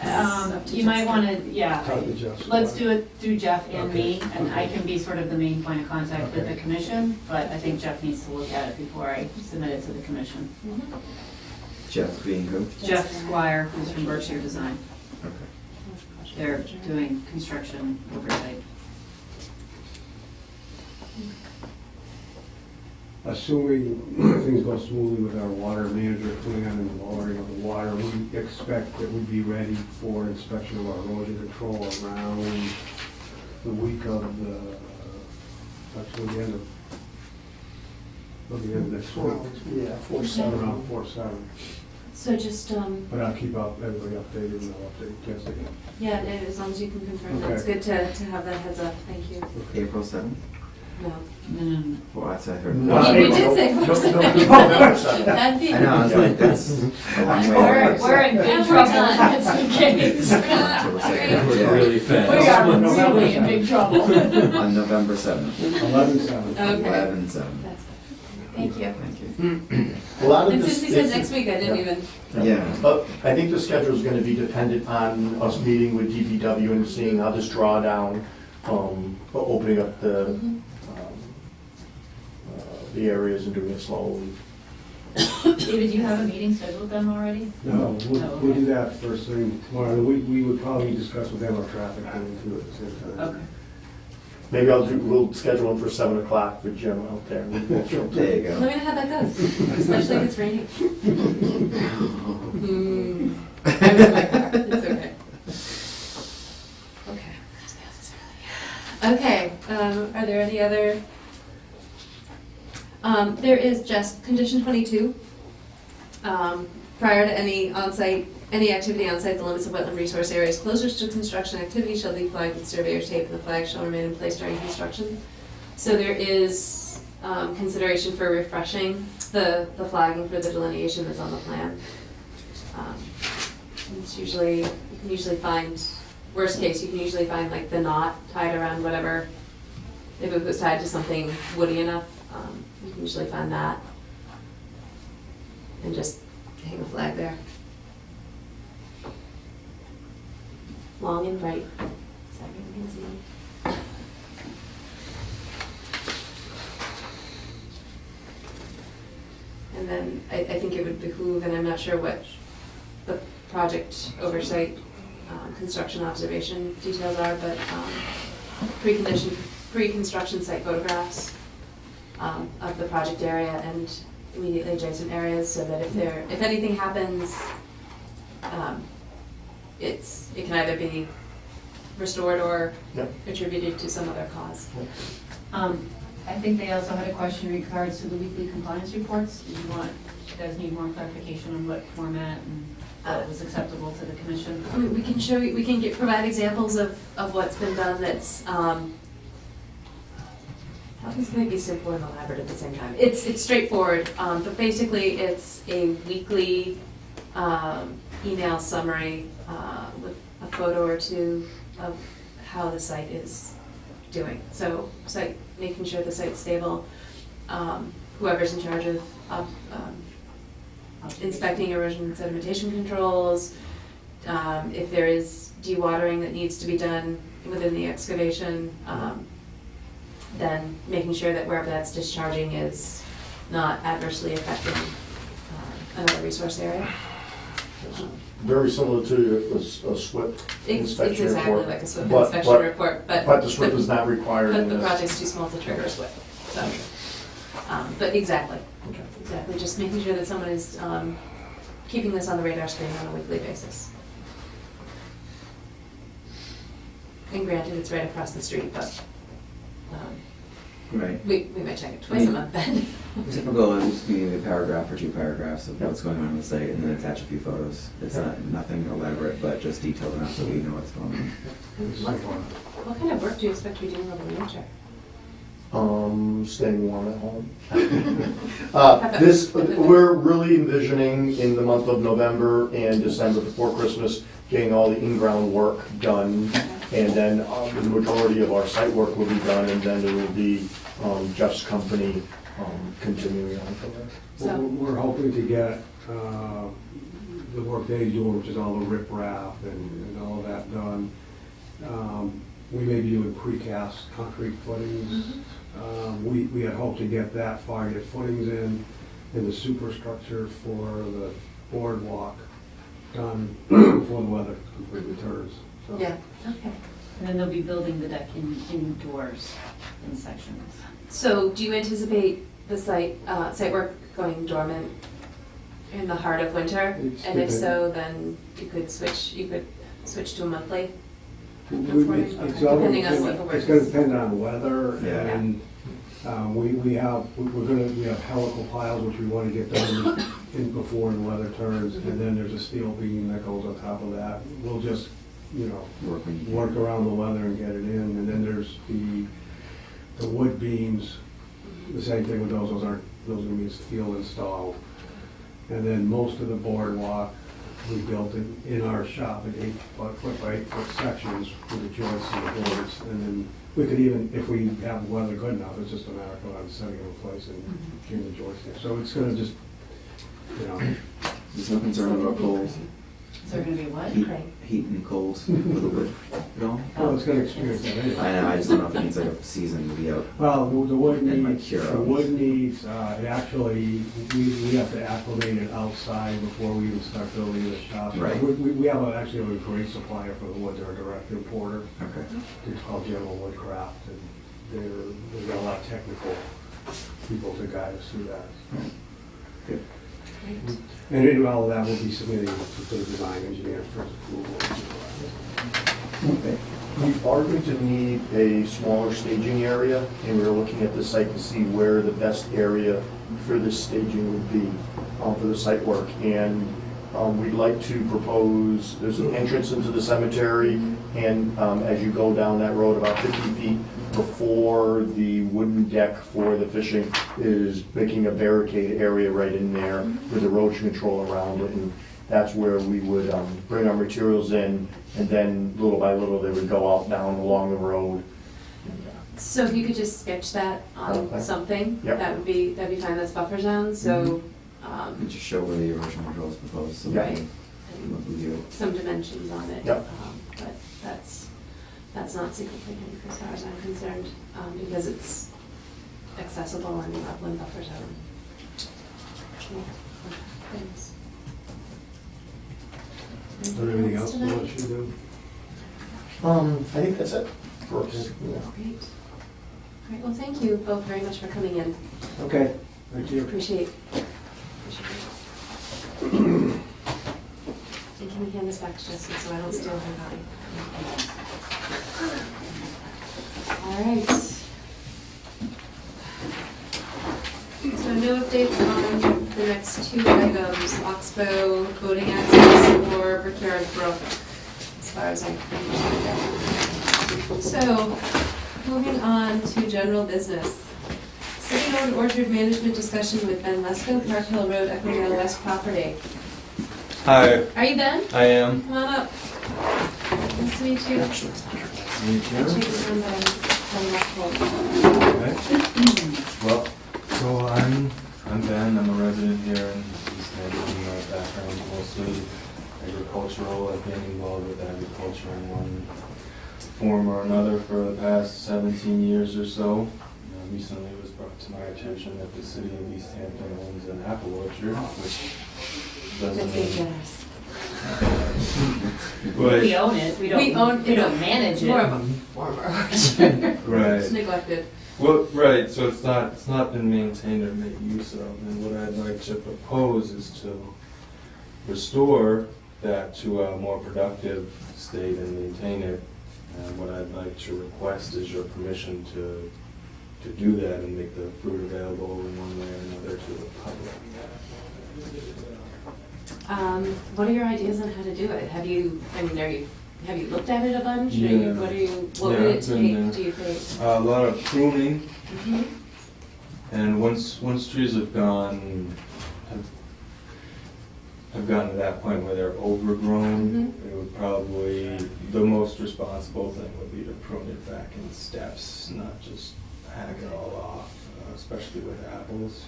that's up to You might Jessica. want to, yeah, Talk to Jeff. let's do it through Jeff and me, Okay. and I can be sort of the main point of contact with the Okay. commission, but I think Jeff needs to look at it before I submit it to the commission. Mhm. Jeff being who? Jeff Squire, who's from Berkshire Design, Okay. they're doing construction oversight. Assuming things go smoothly with our water management plan and the lowering of the water, we expect that we'd be ready for inspection of our erosion control around the week of actually the end of next week. Yeah, Around 4/7. So just, But I'll keep everybody updated and I'll update Jessica. yeah, as long as you can confirm, Okay. it's good to have that heads up, thank you. April 7th? No. Well, that's, I heard. No, You did say no, first. no, no, no. That'd be. I know, I was like, that's a long way away. We're in big trouble if that's the case. October 2nd, That was yeah. really fast. We are really in big trouble. On November 7th. 11/7. Okay. 11/7. That's good. Thank you. Thank you. A lot of And this. since he said next week, I didn't even, Yeah. But I think the schedule's gonna be dependent on us meeting with DPW and seeing how this drawdown, opening up the areas and doing it slowly. David, do you have a meeting scheduled with them already? No, Oh, we'll okay. do that first thing tomorrow. We would probably discuss with them our traffic going through at the same time. Okay. Maybe we'll schedule them for 7 o'clock with Jim out there. There you let go. me know how that goes, especially if it's raining. I moved my car, it's okay. Okay, are there any other? There is just condition 22. Prior to any activity on-site, the limits of wetland resource areas closest to construction activity shall be flagged with surveyor's tape, and the flag shall remain in place during construction. So there is consideration for refreshing the flagging for the delineation that's on the plan. It's usually, you can usually find, worst case, you can usually find like the knot tied around whatever, if it was tied to something woody enough, you can usually find that. And just hang a flag there. Long and bright, so everyone can see. And then I think it would behoove, and I'm not sure what the project oversight, construction observation details are, but pre-construction site photographs of the project area and immediately adjacent areas, so that if anything happens, it can either be restored or Yep. attributed to some other cause. I think they also had a question in regards to the weekly compliance reports. Do you guys need more clarification on what format and what was acceptable to the commission? We can show you, we can provide examples of what's been done that's, this might be simple and elaborate at the same time. It's straightforward, but basically it's a weekly email summary with a photo or two of how the site is doing. So making sure the site's stable, whoever's in charge of inspecting erosion and sedimentation controls, if there is dewatering that needs to be done within the excavation, then making sure that wherever that's discharging is not adversely affecting another resource area. Very similar to a SWIP It's inspection exactly report. like a SWIP But- inspection but- report, But the SWIP is not required but in the this. project's too small to trigger a SWIP, so. But exactly, just making sure that someone is keeping this on the radar screen on a weekly basis. And granted, it's right across the street, but Right. we might check it twice a month then. Typical is just maybe a paragraph or 2 paragraphs of what's going on in the site and then attach a few photos. It's not nothing elaborate, but just detailed enough so we know what's going on. What kind of work do you expect to be doing over the winter? Staying warm at home. We're really envisioning in the month of November and December before Christmas, getting all the in-ground work done. And then the majority of our site work will be done, and then there will be Jeff's company continuing on from there. So- We're hoping to get the work that he's doing, which is all the riprap and all of that done. We may be doing precast concrete footings. We had hoped to get that far, get footings in, and the superstructure for the boardwalk done before the weather completely turns. So- Yeah, okay. And then they'll be building the deck indoors in sections. So do you anticipate the site work going dormant in the heart of winter? It's And if dependent. so, then you could switch to a monthly? It's Depending on what the work It's gonna is. depend on weather, Yeah. and we have helical piles, which we wanna get done in before the weather turns, and then there's a steel beam that goes on top of that. We'll just, work around the weather and get it in, and then there's the wood beams, the same thing with those are gonna be steel installed. And then most of the boardwalk, we built it in our shop at 8 by 8 foot sections with the joists and the boards. And then we could even, if we have weather good enough, it's just a matter of setting it in place and getting the joists in. So it's gonna just, There's no concern about cold, Is there gonna be what? heat and cold with the wood at all? well, it's gonna experience that anyway. I know, I just don't know if it needs like a season to be out. Well, the wood And my needs, cure. it actually, we have to acclimate it outside before we even start building the shop. Right. We actually have a great supplier for the wood, they're a direct importer. Okay. It's called General Woodcraft, and they've got a lot of technical people to guide us through that. Good. And then all of that will be submitted to the design engineer for his approval. Okay. We are going to need a smaller staging area, and we're looking at the site to see where the best area for this staging would be for the site work. And we'd like to propose, there's an entrance into the cemetery, and as you go down that road about 50 feet before the wooden deck for the fishing is making a barricade area right in there with erosion control around it. And that's where we would bring our materials in, and then little by little they would go out down along the road. So if you could just sketch that on Okay. something, Yep. that'd be fine, that's buffer zone, so, And just show where the erosion control is proposed, so we right. can look with you. Some dimensions on it. Yep. But that's not secret picking as far as I'm concerned, because it's accessible in the upland buffer zone. Yeah, thanks. Is there anything else you tonight? want to do? I think that's it for us. Yeah. Great. Great, well, thank you both very much for coming in. Okay, thank you. Appreciate it. And can we hand this back to Jessica so I don't steal her copy? All right. no updates on the next two items, Oxbow boating access or Brickyard Brook, as far as I'm concerned. So, moving on to general business. City-owned orchard management discussion with Ben Lesko, Park Hill Road, Equinale West property. Hi, Are you Ben? I am. Come on up. Nice to meet you. I'll take it down, but I'm not cold. Well, so I'm Ben. I'm a resident here in Easthampton. My background mostly agricultural. I've been involved with agriculture in one form or another for the past 17 years or so. Recently it was brought to my attention that the city of Easthampton owns an apple orchard, which doesn't mean... We own it, we don't manage It's it. more of a former orchard. Right. It's neglected. Well, right, so it's not been maintained or made use of, and what I'd like to propose is to restore that to a more productive state and maintain it. And what I'd like to request is your permission to do that and make the fruit available in one way or another to the public. What are your ideas on how to do it? Have you looked at it a bunch? Yeah. What would Yeah, it I've been take, there. do you think? A lot of pruning, Mhm. and once trees have gotten to that point where they're overgrown, it would probably, the most responsible thing would be to prune it back in steps, not just hack it all off, especially with apples.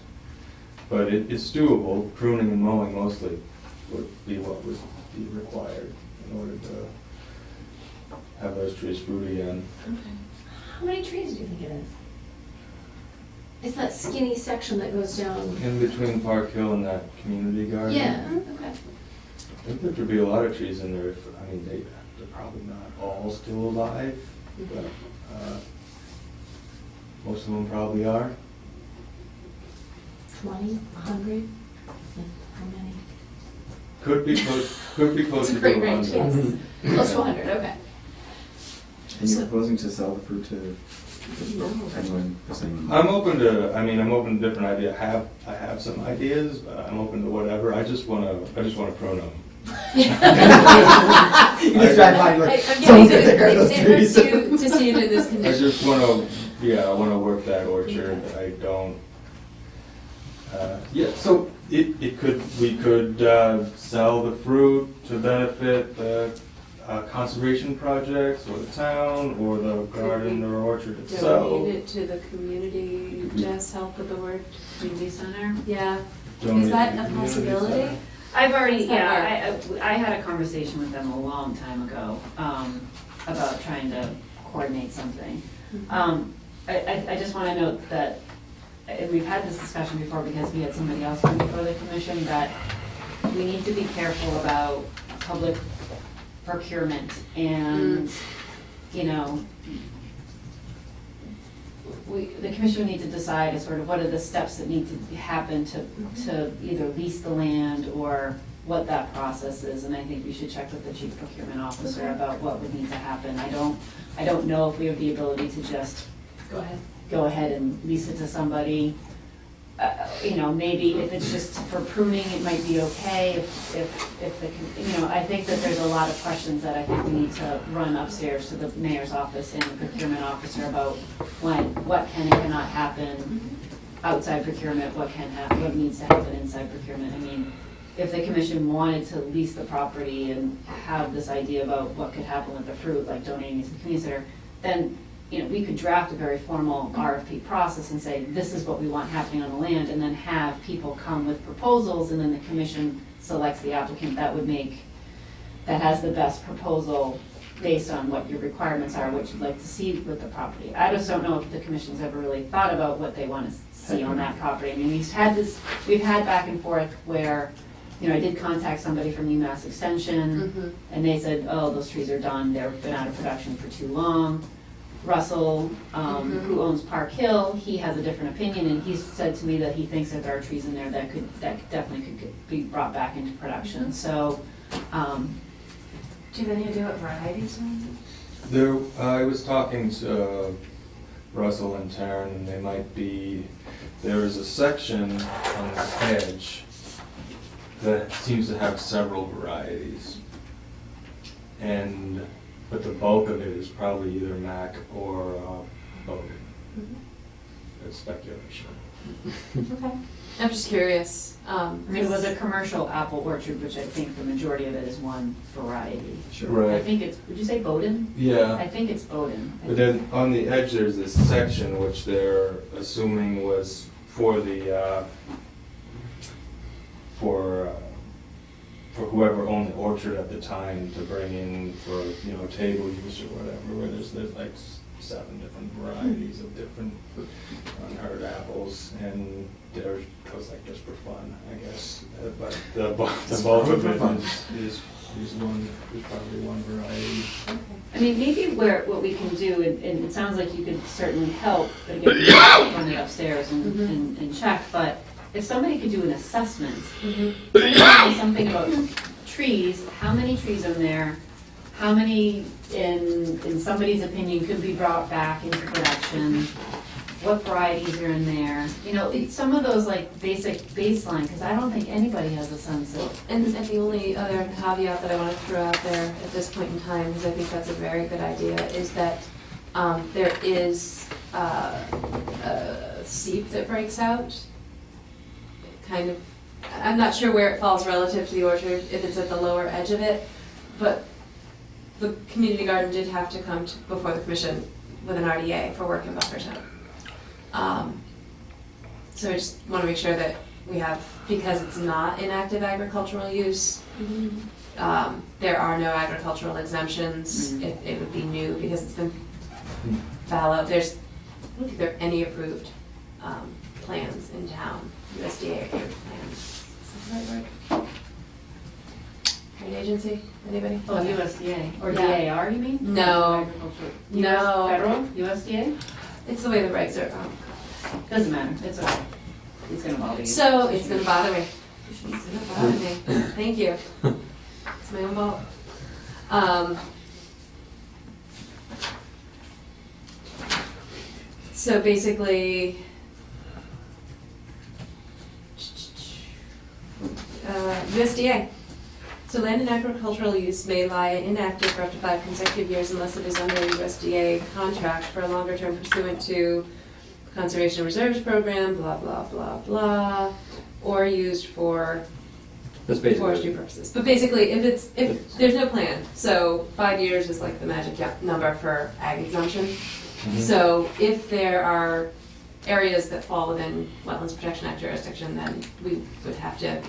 But it's doable. Pruning and mowing mostly would be what would be required in order to have those trees fruit again. Okay. How many trees do you think it is? It's that skinny section that goes down. In between Park Hill and that community garden. Yeah, okay. I think there could be a lot of trees in there. They're probably not all still alive, but most of them probably are. 20, 100? How many? Could be close It's a to great 100. range, yes. Close to 100, okay. And you're proposing to sell the fruit to anyone the same? I'm open to different ideas. I have some ideas, but I'm open to whatever. I just wanna prune them. You just drive by like, someone's gonna take care of those It hurts trees. you to see it in this I condition. just I wanna work that orchard. I don't. So we could sell the fruit to benefit the conservation projects or the town or the garden or orchard itself. Donate it to the community, just help with the work. Community center. Yeah. Donate Is that to the a community possibility? center. I've already, Does that I had a conversation with them a long time ago, about trying to coordinate something. I just wanna note that, and we've had this discussion before because we had somebody else come before the commission, that we need to be careful about public procurement and, the commission would need to decide as sort of what are the steps that need to happen to either lease the land or what that process is, and I think we should check with the chief procurement officer about what would need to happen. I don't know if we have the ability to just go ahead and lease it to somebody. Maybe if it's just for pruning, it might be okay. I think that there's a lot of questions that I think we need to run upstairs to the mayor's office and the procurement officer about what can and cannot happen outside procurement, what can happen, what needs to happen inside procurement. I mean, if the commission wanted to lease the property and have this idea about what could happen with the fruit, like donating it to the community center, then we could draft a very formal RFP process and say, this is what we want happening on the land, and then have people come with proposals, and then the commission selects the applicant that has the best proposal based on what your requirements are, what you'd like to see with the property. I just don't know if the commission's ever really thought about what they want to see on that property. I mean, we've had back and forth where, I did contact somebody from UMass Extension, and they said, oh, those trees are done, they've been out of production for too long. Russell, who owns Park Hill, he has a different opinion, and he said to me that he thinks that there are trees in there that definitely could be brought back into production. So, Do you have any idea what varieties? I was talking to Russell and Taryn, and they might be, there is a section on the hedge that seems to have several varieties. But the bulk of it is probably either Mac or Bowden. It's speculation. Okay. I'm just curious. I mean, it was a commercial apple orchard, which I think the majority of it is one variety. Sure. I Right. think it's, would you say Bowden? Yeah. I think it's Bowden. But then on the edge, there's this section which they're assuming was for the, for whoever owned the orchard at the time to bring in for, table use or whatever, where there's like 7 different varieties of different unheard apples, and they're, it was like just for fun, I guess. But the bulk of it is probably one variety. Okay. I mean, maybe what we can do, and it sounds like you could certainly help, but again, you have to run it upstairs and check, but if somebody could do an assessment, something about trees, how many trees are there, how many, in somebody's opinion, could be brought back into production, what varieties are in there, some of those like basic baseline, because I don't think anybody has a sense of. And the only other caveat that I want to throw out there at this point in time, because I think that's a very good idea, is that there is a seep that breaks out. Kind of, I'm not sure where it falls relative to the orchard, if it's at the lower edge of it, but the community garden did have to come before the commission with an RDA for work in buffer zone. So I just want to make sure that we have, because it's not in active agricultural use, there are no agricultural exemptions. It would be new because it's been fallow. I don't think there are any approved plans in town, USDA approved plans. Is that the right word? Trade agency, anybody? Oh, USDA, or Yeah. DAR, you mean? No. Agriculture. No. Federal, USDA? It's the way the regs are. Doesn't matter, it's okay. It's gonna bother you. So it's gonna bother me. It's gonna bother me. Thank you. It's my own fault. So basically, USDA. So land and agricultural use may lie inactive for up to 5 consecutive years unless it is under a USDA contract for a longer term pursuant to Conservation Reserves Program, blah, blah, blah, blah, or used for That's basically. forestry purposes. But basically, if there's no plan, so 5 years is like the magic number for ag exemption. So if there are areas that fall within Wetlands Protection Act jurisdiction, then we would have to,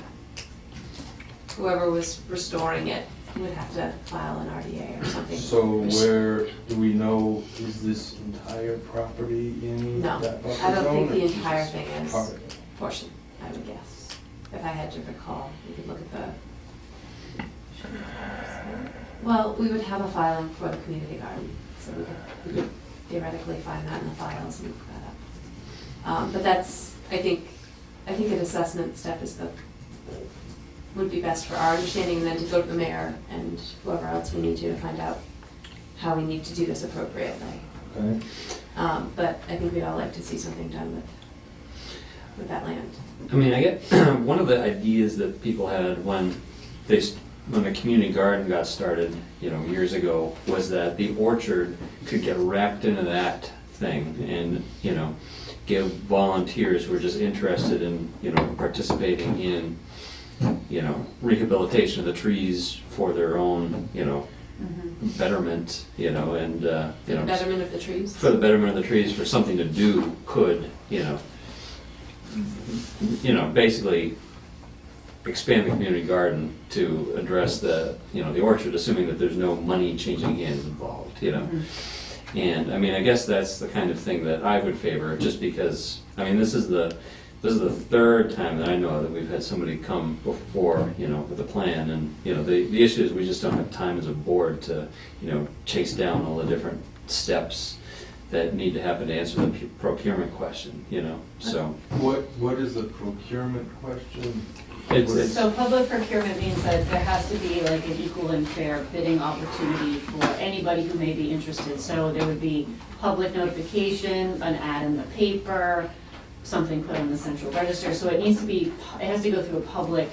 whoever was restoring it would have to file an RDA or something. So where, do we know, is this entire property in No, that buffer I don't think zone, the or is entire this thing is. part of it? Portion, I would guess. If I had to recall, we could look at the. Well, we would have a filing for the community garden, so we could theoretically find that in the files and look that up. But that's, I think an assessment step would be best for our understanding, and then to go to the mayor and whoever else we need to find out how we need to do this appropriately. Okay. But I think we'd all like to see something done with that land. I mean, I get, one of the ideas that people had when the community garden got started, years ago, was that the orchard could get wrapped into that thing and, give volunteers who are just interested in, participating in, rehabilitation of the trees for their own, betterment, and, Betterment of the trees? for the betterment of the trees, for something to do, could, basically expand the community garden to address the orchard, assuming that there's no money changing hands involved, And, I guess that's the kind of thing that I would favor, just because, this is the third time that I know that we've had somebody come before, with a plan, and, the issue is we just don't have time as a board to, chase down all the different steps that need to happen to answer the procurement question, you know, so. What is the procurement question? It's, So public procurement means that there has to be like an equal and fair bidding opportunity for anybody who may be interested. So there would be public notification, an ad in the paper, something put on the central register. So it needs to be, it has to go through a public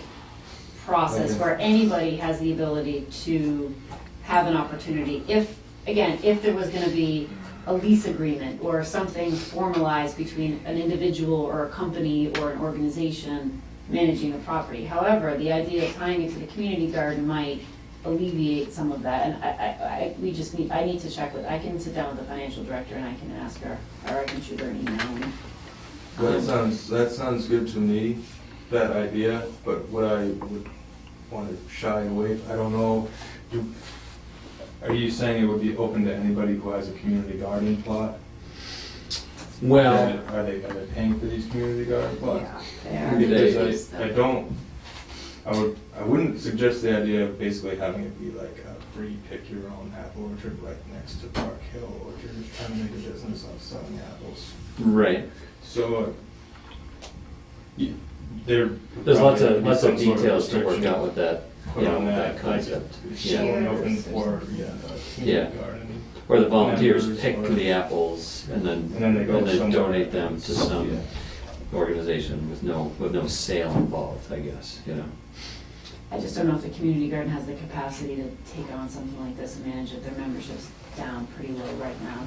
process Okay. where anybody has the ability to have an opportunity. If, again, if there was gonna be a lease agreement or something formalized between an individual or a company or an organization managing a property. However, the idea of tying it to the community garden might alleviate some of that. And I need to check with, I can sit down with the financial director and I can ask her, or I can shoot her an email. That sounds good to me, that idea, but what I would want to shy away, I don't know, are you saying it would be open to anybody who has a community garden plot? well, Are they paying for these community garden plots? Maybe they- Because I wouldn't suggest the idea of basically having it be like a free pick your own apple orchard right next to Park Hill, or if you're just trying to make a business of selling apples. right. So, there's There's lots of details to work out with that, you Put on know, that that concept. Yeah, Yeah. open for, Yeah. community garden. Where the volunteers Members pick or- the apples and And then they go then somewhere. donate them to some Yeah. organization with no sale involved, I guess, you know. I just don't know if the community garden has the capacity to take on something like this and manage it. Their membership's down pretty low right now.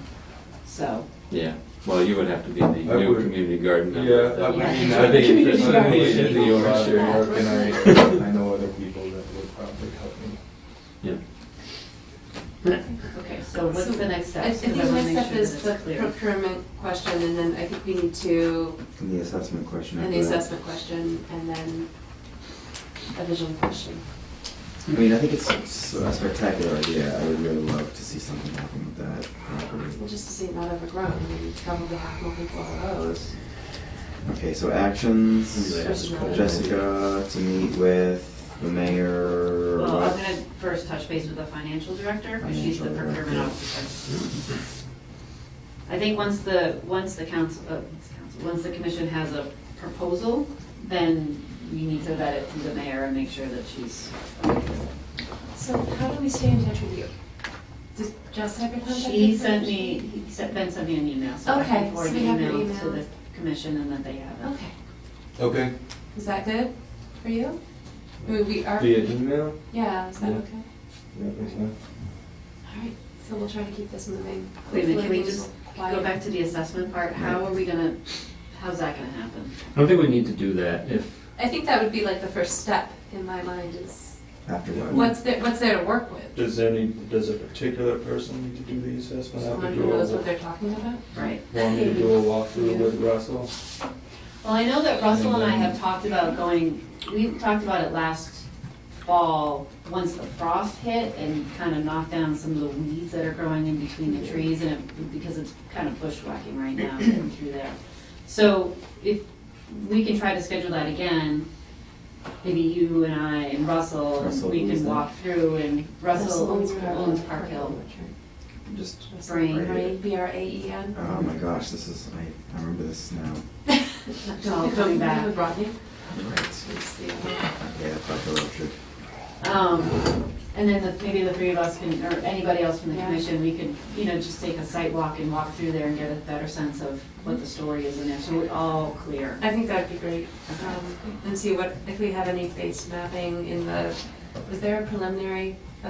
So, Yeah, well, you would have to be the I new would- community garden member. Yeah, That I would- mean, I think community it's garden. in the a lot of orchard. work, and I know other people that would probably help me. Yeah. okay, so what's the next step? I think the next step is the clear. procurement question, and then I think we need to, And the assessment question. and the after that. assessment question, and then a vision question. I mean, I think it's a spectacular idea. I would really love to see something happen with that property. Well, just to see it not overgrown, I mean, probably half more people on those. Okay, so actions, Versus not. Jessica to meet with the mayor. Well, I'm what? gonna first touch base with the financial director, because she's the Financial director. procurement officer. I think once the commission has a proposal, then we need to vet it through the mayor and make sure that she's okay with it. So how do we stay in touch with you? Does Jess have your contact Ben sent information? me an email, so I Okay, can forward so the we have your email to email. the commission and that they have it. Okay, Okay. is that good for you? I mean, we are, Via email? yeah, is that Yeah. okay? Yeah, that's fine. All right, so we'll try to keep this moving. Wait a minute, can we Hopefully just things will go quiet. back to the assessment part? How are we gonna, how's that gonna happen? I don't think we need to do that if, I think that would be like the first step in my mind is, After what? what's there to work with? Does a particular person need to do the assessment? Have to Someone do who knows a- what they're talking about? Right. Want me to do a walkthrough with Russell? Well, I know that Russell and I have talked about going, we talked about it last fall, once the frost hit and kind of knocked down some of the weeds that are growing in between the trees, and because it's kind of bushwhacking right now, getting through there. So if we can try to schedule that again, maybe you and I and Russell, Russell, we who's can that? walk through, and Russell owns Park Hill. Just, Brain. Brain, B-R-A-E-N. oh my gosh, I remember this now. It's all coming back. With Rodney. Right. It's the, Yeah, Park Hill Orchard. And then maybe the three of us can, or anybody else from the Yeah. commission, we could, just take a site walk and walk through there and get a better sense of what the story is in there, so we're all clear. I think that'd be great. And see what, if we have any base mapping in the, was there a preliminary, I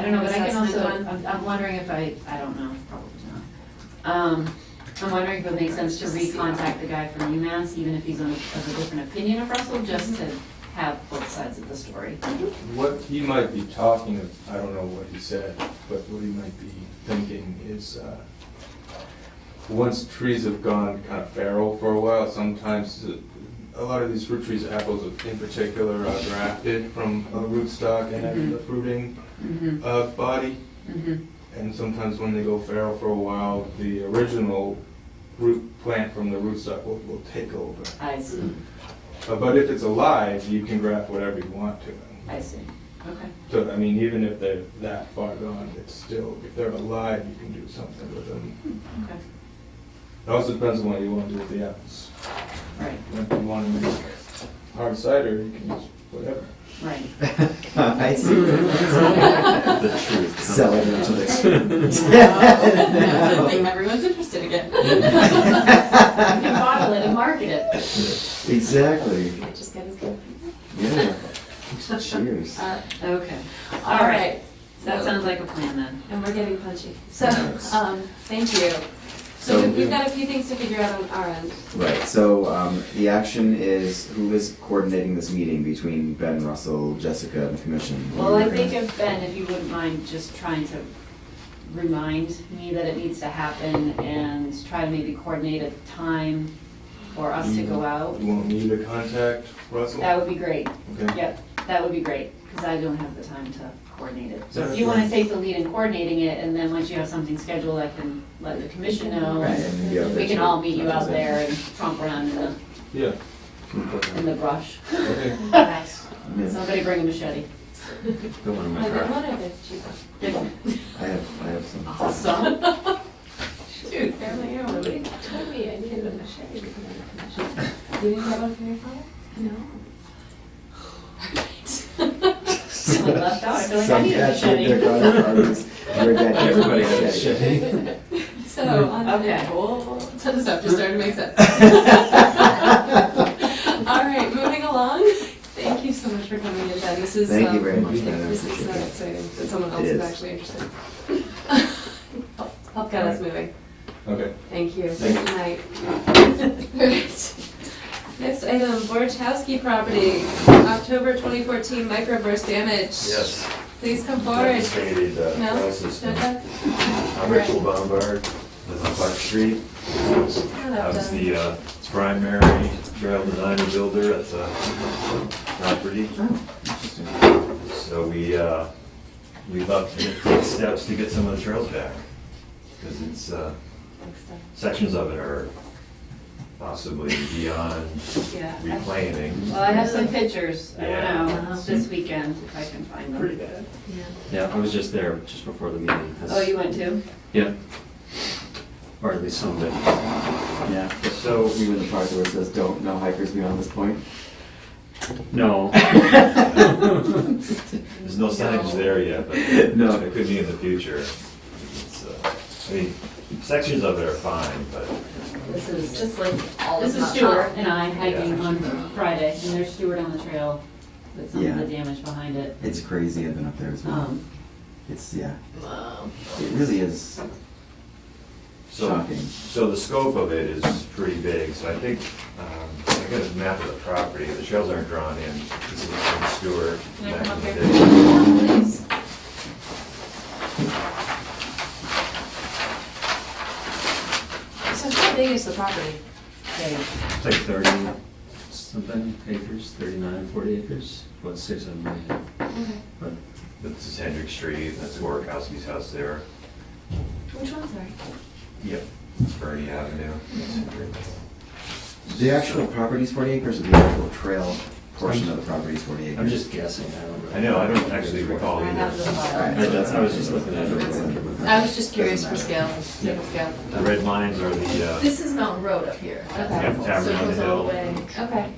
don't know, but I can assessment also, one? I'm wondering if I don't know, probably not. I'm wondering if it makes sense to recontact the guy from UMass, even if he's of a different opinion of Russell, just to have both sides of the story. What he might be talking, I don't know what he said, but what he might be thinking is, once trees have gone kind of feral for a while, sometimes a lot of these fruit trees, apples in particular, are grafted from a rootstock and then the fruiting body. Mm-hmm. And sometimes when they go feral for a while, the original root plant from the rootstock will take over. I see, But if it's alive, you can graft whatever you want to it. I see. Okay. So, I mean, even if they're that far gone, it's still, if they're alive, you can do something with them. Okay. It also depends on what you want to do with the apples. Right. If you want to make hard cider, you can use whatever. Right. I see. The truth. Sell it into the. That's the thing everyone's interested again. You can bottle it and market it. Exactly. Might just get his good. Yeah. Cheers. Okay. All right. That sounds like a plan then. And we're getting punchy. So, Nice. thank you. So- So we've got a few things to figure out on our end. Right, so the action is, who is coordinating this meeting between Ben, Russell, Jessica, and the commission? Well, I think if Ben, if you wouldn't mind just trying to remind me that it needs to happen and try to maybe coordinate a time for us to go out. You want me to contact Russell? That would be great. Okay. Yep, that would be great, because I don't have the time to coordinate it. So if That's you want to fine. take the lead in coordinating it, and then once you have something scheduled, I can let the commission know. Right, and maybe out there We can too. all meet you out there and tromp around Yeah. in the brush. Okay. Nice. Yeah. Somebody bring a machete. Go in I my did car. one of it, cheaper. I have some. Awesome. Shoot, family, you really? Told me I needed a machete to put on the commission. You didn't have one for your father? No. Someone left out, I feel like I Some need a cats with their machete. garden parties. Your dad has a Everybody has a machete. machete. So, on the Okay. whole ton of stuff just started to make sense. All right, moving along. Thank you so much for coming in, Ben. This is, Thank you very much, this Ben. I is appreciate it. exciting that someone else It is is. actually interested. Help get us moving. Okay. Thank you. Thank Good night. Alright. Next item, Borchowski property, October 2014 microburst damage. Yes. Please come forward. Devastated No? trail system. No, Doug? I'm Rachel Bombard, live on Clark Street. Shut I up, was Doug. the primary trail designer builder at the property. So we love to take steps to get some of the trails back. Because it's, Thanks, Doug. sections of it are possibly beyond Yeah. reclaiming. Well, I have some pictures, I Yeah. don't know, this weekend, if I can find them. Pretty bad. Yeah. Yeah, I was just there, just before the meeting. Oh, you went too? Yeah. Or at least some of it. Yeah. So, Even the part where it says, don't, no hikers beyond this point. No. there's no signage there yet, but No. it could be in the future. It's, I mean, sections of it are fine, but This is, Just like all of this is them. Stuart and I hiking on Friday, and there's Stuart on the trail with some of Yeah. the damage behind it. It's crazy, I've been up there as well. It's, yeah, Wow. it really is so. shocking. So the scope of it is pretty big, so I think, I got a map of the property, the trails aren't drawn in. This is from Stewart. Can I come up back here? in the day. Yeah, please. So how big is the property? Okay. It's like 30 something acres, 39, 40 acres, about 6 of them. Okay. But This is Hendrick Street, that's Warikowski's house there. Which one, sorry? Yep. It's Bernie Avenue. That's Hendrick. The actual property's 40 acres, or the actual trail portion of the property's 40 acres? I'm just guessing, I don't really. I know, I don't actually recall I have the either. file. I was just looking at it. I was just curious for scale, sake of scale. The red lines are the, This is Mountain Road up here. Okay. yeah, So Tavern it on the goes all the Hill. way. Okay.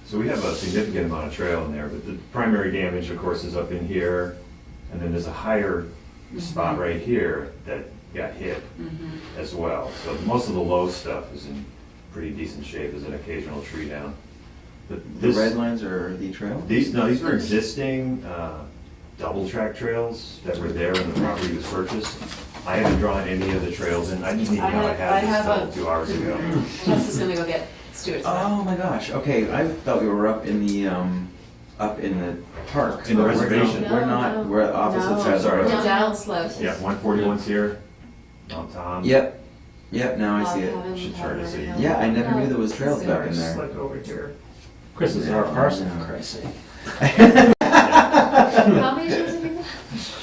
So we have a significant amount of trail in there, but the primary damage, of course, is up in here. And then there's a higher spot right here that got hit Mhm. as well. So most of the low stuff is in pretty decent shape. There's an occasional tree down. But The this, red lines are the trail? these were existing double track trails that were there when the property was purchased. I haven't drawn any of the trails in. I didn't even know I I had have this a- till 2 hours ago. Wes is gonna go get Stuart's. Oh my gosh, okay, I thought we were up in the park. In the We're- reservation. We're not, No. we're opposite No. sides of the Sorry. road. The down slopes. Yeah, 141's here. Mount Tom. Yep, now I see it. Should turn to see. Yeah, I never knew there was trails back in It's there. like over here. Chris is our parson, for Christ's sake. How many times have you been?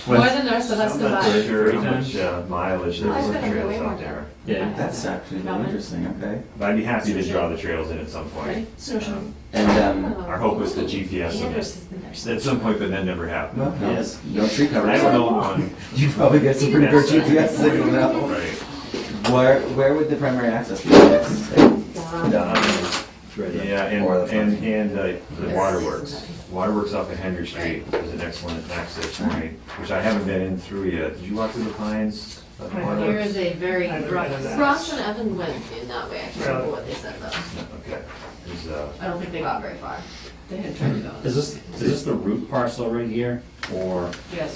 More than the rest of us I'm not combined. sure how much mileage there I've is been on here way trails more out there. Yeah. That's actually really interesting, okay. But I'd be happy to draw the trails in at some point. Snowshoe. And, Our hope was to GPS them. Anders has been there at some point, but that never happened. Yes, no tree cover. I have an old one. You probably get some pretty good GPS signal now. Right. Where would the primary access be? Yeah, Or the and the waterworks. Waterworks off of Henry Street is an excellent access point, which I haven't been in through yet. Did you walk through the Pines? Here is a very rough. Ross and Evan went in that way, I can't remember what they said though. Okay. I don't think they got very far. They had tried to go. Is this the root parcel right here, or? Yes,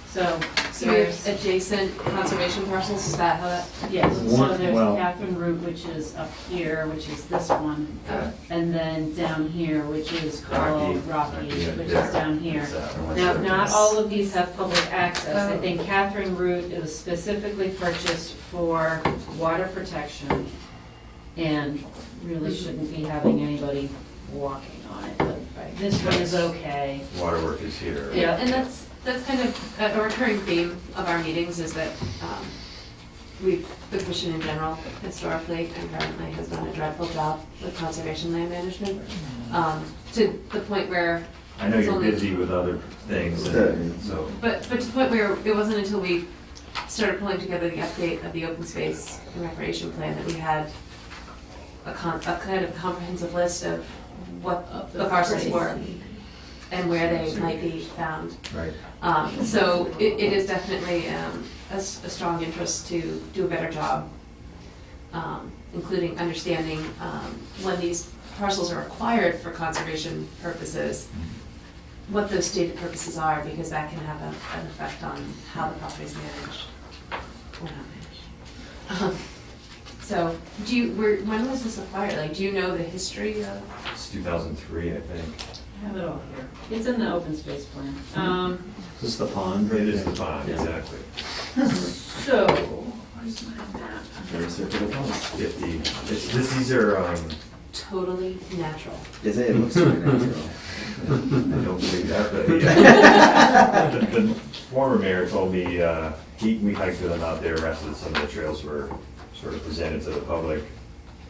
so So we have there's, adjacent conservation parcels, is that how that? yes, so One- there's well- Catherine Route, which is up here, which is this one. Okay. And then down here, which is called Rocky, which is there. down here. It's, Now, not all of these have public access. I Oh. think Catherine Route is specifically purchased for water protection and really shouldn't be having anybody walking on it, but this one is okay. Waterwork is here. Yeah. And that's kind of a recurring theme of our meetings is that the commission in general, historically and currently, has done a dreadful job with conservation land management, to the point where. I know it's you're only- busy with other things, Good. and so. But to the point where it wasn't until we started pulling together the update of the open space and recreation plan that we had a kind of comprehensive list of what the parcels were and where they might be found. Right. So it is definitely a strong interest to do a better job, including understanding when these parcels are acquired for conservation purposes, what those stated purposes are, because that can have an effect on how the property is managed or not managed. So, when was this acquired? Like, do you know the history of? It's 2003, I think. I have it all here. It's in the open space plan. Is this the pond? It is the pond, exactly. So, where's my map? Very circular pond. 50. These are, Totally natural. Is it? It looks super natural. I don't believe that, but the former mayor told me, we hiked with him out there after some of the trails were sort of presented to the public.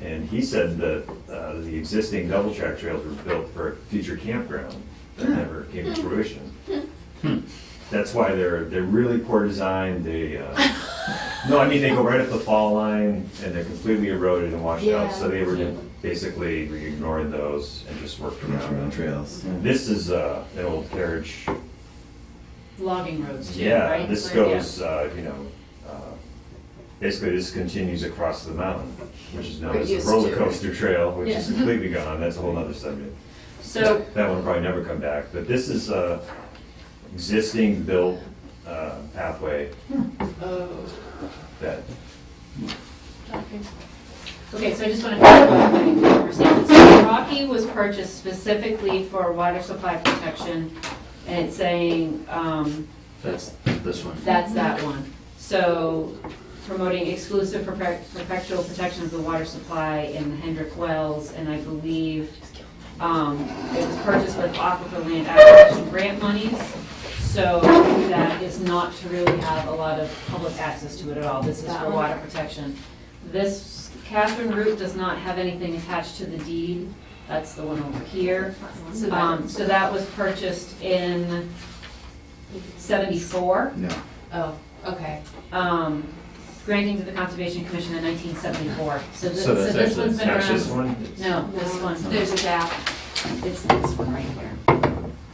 And he said that the existing double track trails were built for a future campground that never came to fruition. That's why they're really poor design. They, no, I mean, they go right up the fall line and they're completely eroded and washed out. So they were basically ignoring those and just worked around them. Around trails. This is an old carriage. Logging roads too, Yeah, right? this So, goes, basically this continues across the mountain, which is known It as the used to. roller coaster trail, which is Yeah. completely gone. That's a whole nother subject. So, That one will probably never come back, but this is existing built pathway that, okay, so I just want to understand this. So Rocky was purchased specifically for water supply protection, and it's saying, That's this one. that's that one. So promoting exclusive perpetual protection of the water supply in the Hendrick Wells, and I believe it was purchased with aquifer land acquisition grant monies. So that is not to really have a lot of public access to it at all. This is for water protection. This Catherine Route does not have anything attached to the deed. That's the one over here. So that was purchased in 74. No. Oh, okay. Granting to the Conservation Commission in 1974. So this that's one's been that's this around. one. No, this one. There's a gap. It's right here.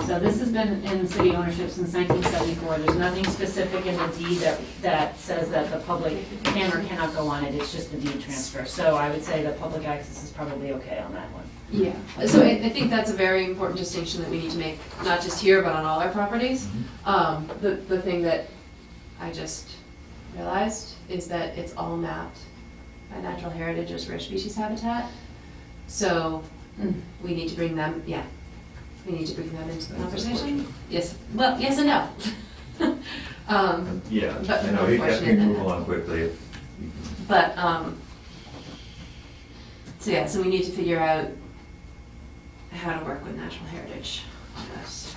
So this has been in city ownership since 1974. There's nothing specific in the deed that says that the public can or cannot go on it. It's just the deed transfer. So I would say that public access is probably okay on that one. Yeah, so I think that's a very important distinction that we need to make, not just here, but on all our properties. The thing that I just realized is that it's all mapped by natural heritage as rare species habitat. So we need to bring them, we need to bring them into the conversation. Yes, well, yes and no. Yeah, But I know, you have to unfortunate move that- along quickly. But, so we need to figure out how to work with natural heritage on this.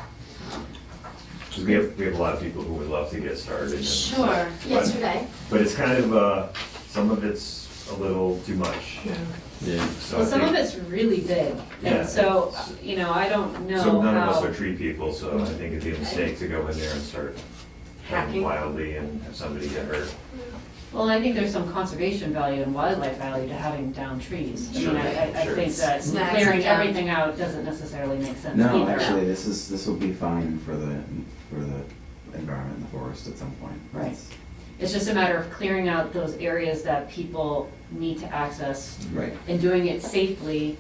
'Cause we have a lot of people who would love to get started. and- Sure. Yesterday. But it's kind of, some of it's a little too much. Yeah. So Well, I some of think- it's really big, Yeah. and so, you know, I don't know So none of us how. are tree people, so I think it'd be a mistake to go in there and start Hacking. wildly and have somebody get hurt. Well, I think there's some conservation value and wildlife value to having down trees. I mean, I Sure. think that Snags clearing are down. everything out doesn't necessarily make sense No, either. actually, this will be fine for the environment in the forest at some point. Right. It's just a matter of clearing out those areas that people need to access Right. and doing it safely.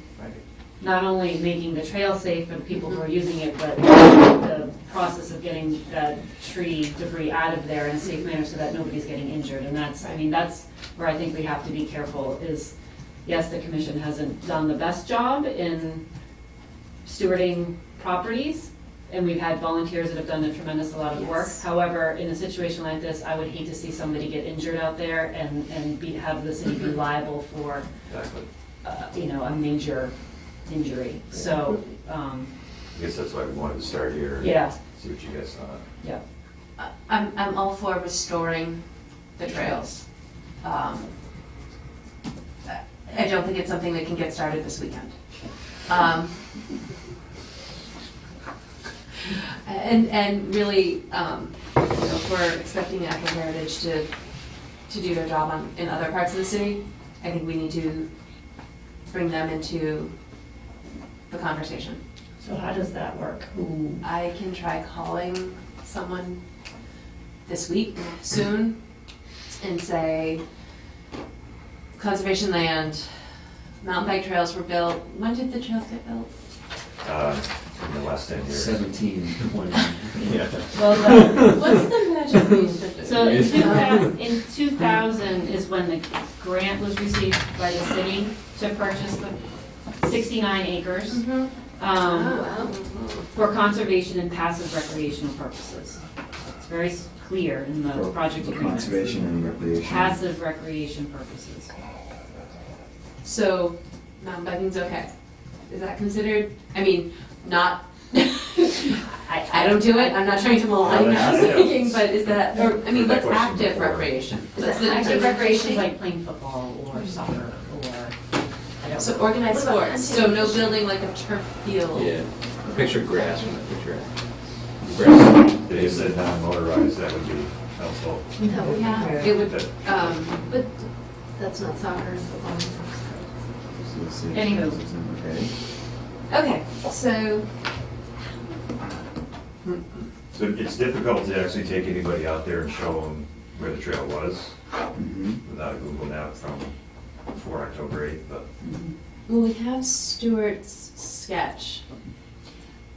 Not only making the trail safe for the people who are using it, but the process of getting that tree debris out of there in a safe manner so that nobody's getting injured. And that's, I mean, that's where I think we have to be careful is, yes, the commission hasn't done the best job in stewarding properties, and we've had volunteers that have done a tremendous amount of work. Yes. However, in a situation like this, I would hate to see somebody get injured out there and have the city be liable for, Exactly. you know, a major injury. So, I guess that's why we wanted to start here. yeah, See what you guys thought. yeah. I'm all for restoring the trails. I don't think it's something that can get started this weekend. And really, you know, if we're expecting Natural Heritage to do their job in other parts of the city, I think we need to bring them into the conversation. So how does that work? I can try calling someone this week, soon, and say, conservation land, mountain bike trails were built. When did the trails get built? In the last 10 years. 17, 20. Yeah. Well, What's the magic mean? so in 2000 is when the grant was received by the city to purchase the 69 acres. Mhm. For conservation and passive recreational purposes. It's very clear in the For- project for agreement. conservation and recreation. Passive recreation purposes. So, mountain biking's okay. Is that considered, I mean, not, I don't do it, I'm not trying to malign Yeah. mountain biking, but is that, or, I mean, That what's question active before. recreation? Is What's that the active difference? recreation is like playing football or soccer or, I don't So know. organized What about sports, so no building like a turf field. Yeah, I picture grass when I picture it. Grass. They said non-motorized, that would be helpful. Yeah, it would, But that's not soccer and football. So let's see. Anywho. Okay. okay, so, So it's difficult to actually take anybody out there and show them where the trail was Mhm. without a Google map from before October 8th, but well, we have Stuart's sketch.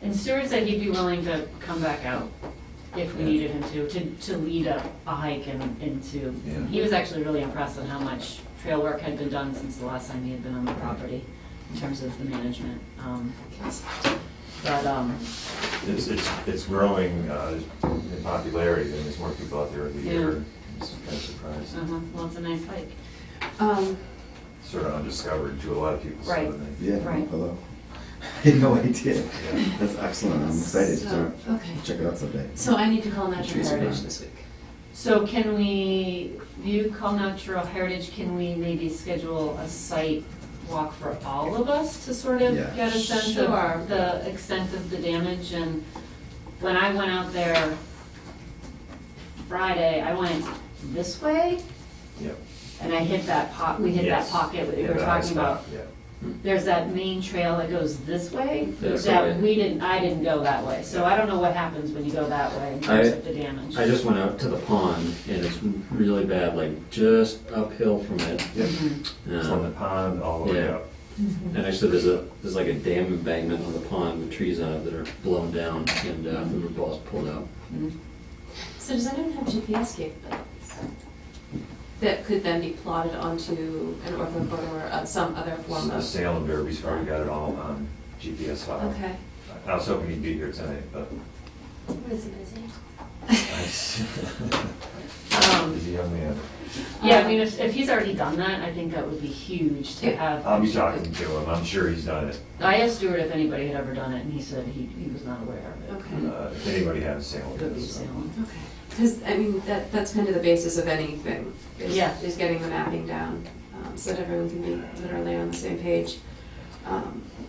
And Stuart said he'd be willing to come back out if we needed him to lead a hike into. Yeah. He was actually really impressed on how much trail work had been done since the last time he had been on the property in terms of the management. But, it's growing in popularity, and there's more people out there every year. It's kind of surprising. well, it's a nice hike. Sort of undiscovered to a lot of people. so Right. they- Yeah, Right. hello. I had no idea. Yeah. That's excellent. I'm excited to So, okay. check it out someday. So I need to call Natural Trees Heritage around. this week. So can we, you call Natural Heritage, can we maybe schedule a site walk for all of us to sort of Yeah. get a sense Sure. of the extent of the damage? And when I went out there Friday, I went this way, Yep. and I hit that we hit that Yes. pocket that we Yeah, were the high talking about. spot, Yeah. There's that main trail that goes this way, That's that right. I didn't go that way. So I don't know what happens when you go that way in terms of the damage. I just went out to the pond and it's really bad, like just uphill from it. From the pond all the way Yeah. up. And actually there's like a dam embankment on the pond with trees on it that are blown down and the root balls pulled out. So does anyone have GPS capabilities? That could then be plotted onto an ortho photo or some other form The of. Salem Derby's already got it all on GPS file. Okay. I was hoping he'd be here tonight, but What is it gonna say? he's a young man. Yeah, I mean, if he's already done that, I think that would be huge to have. I'll be talking to him, I'm sure he's done it. I asked Stuart if anybody had ever done it, and he said he was not aware of it. Okay. If anybody has Salem. It would be so. Salem. Okay. Because, I mean, that's kind of the basis of anything, Yeah. is getting the mapping down. so that everyone can be literally on the same page.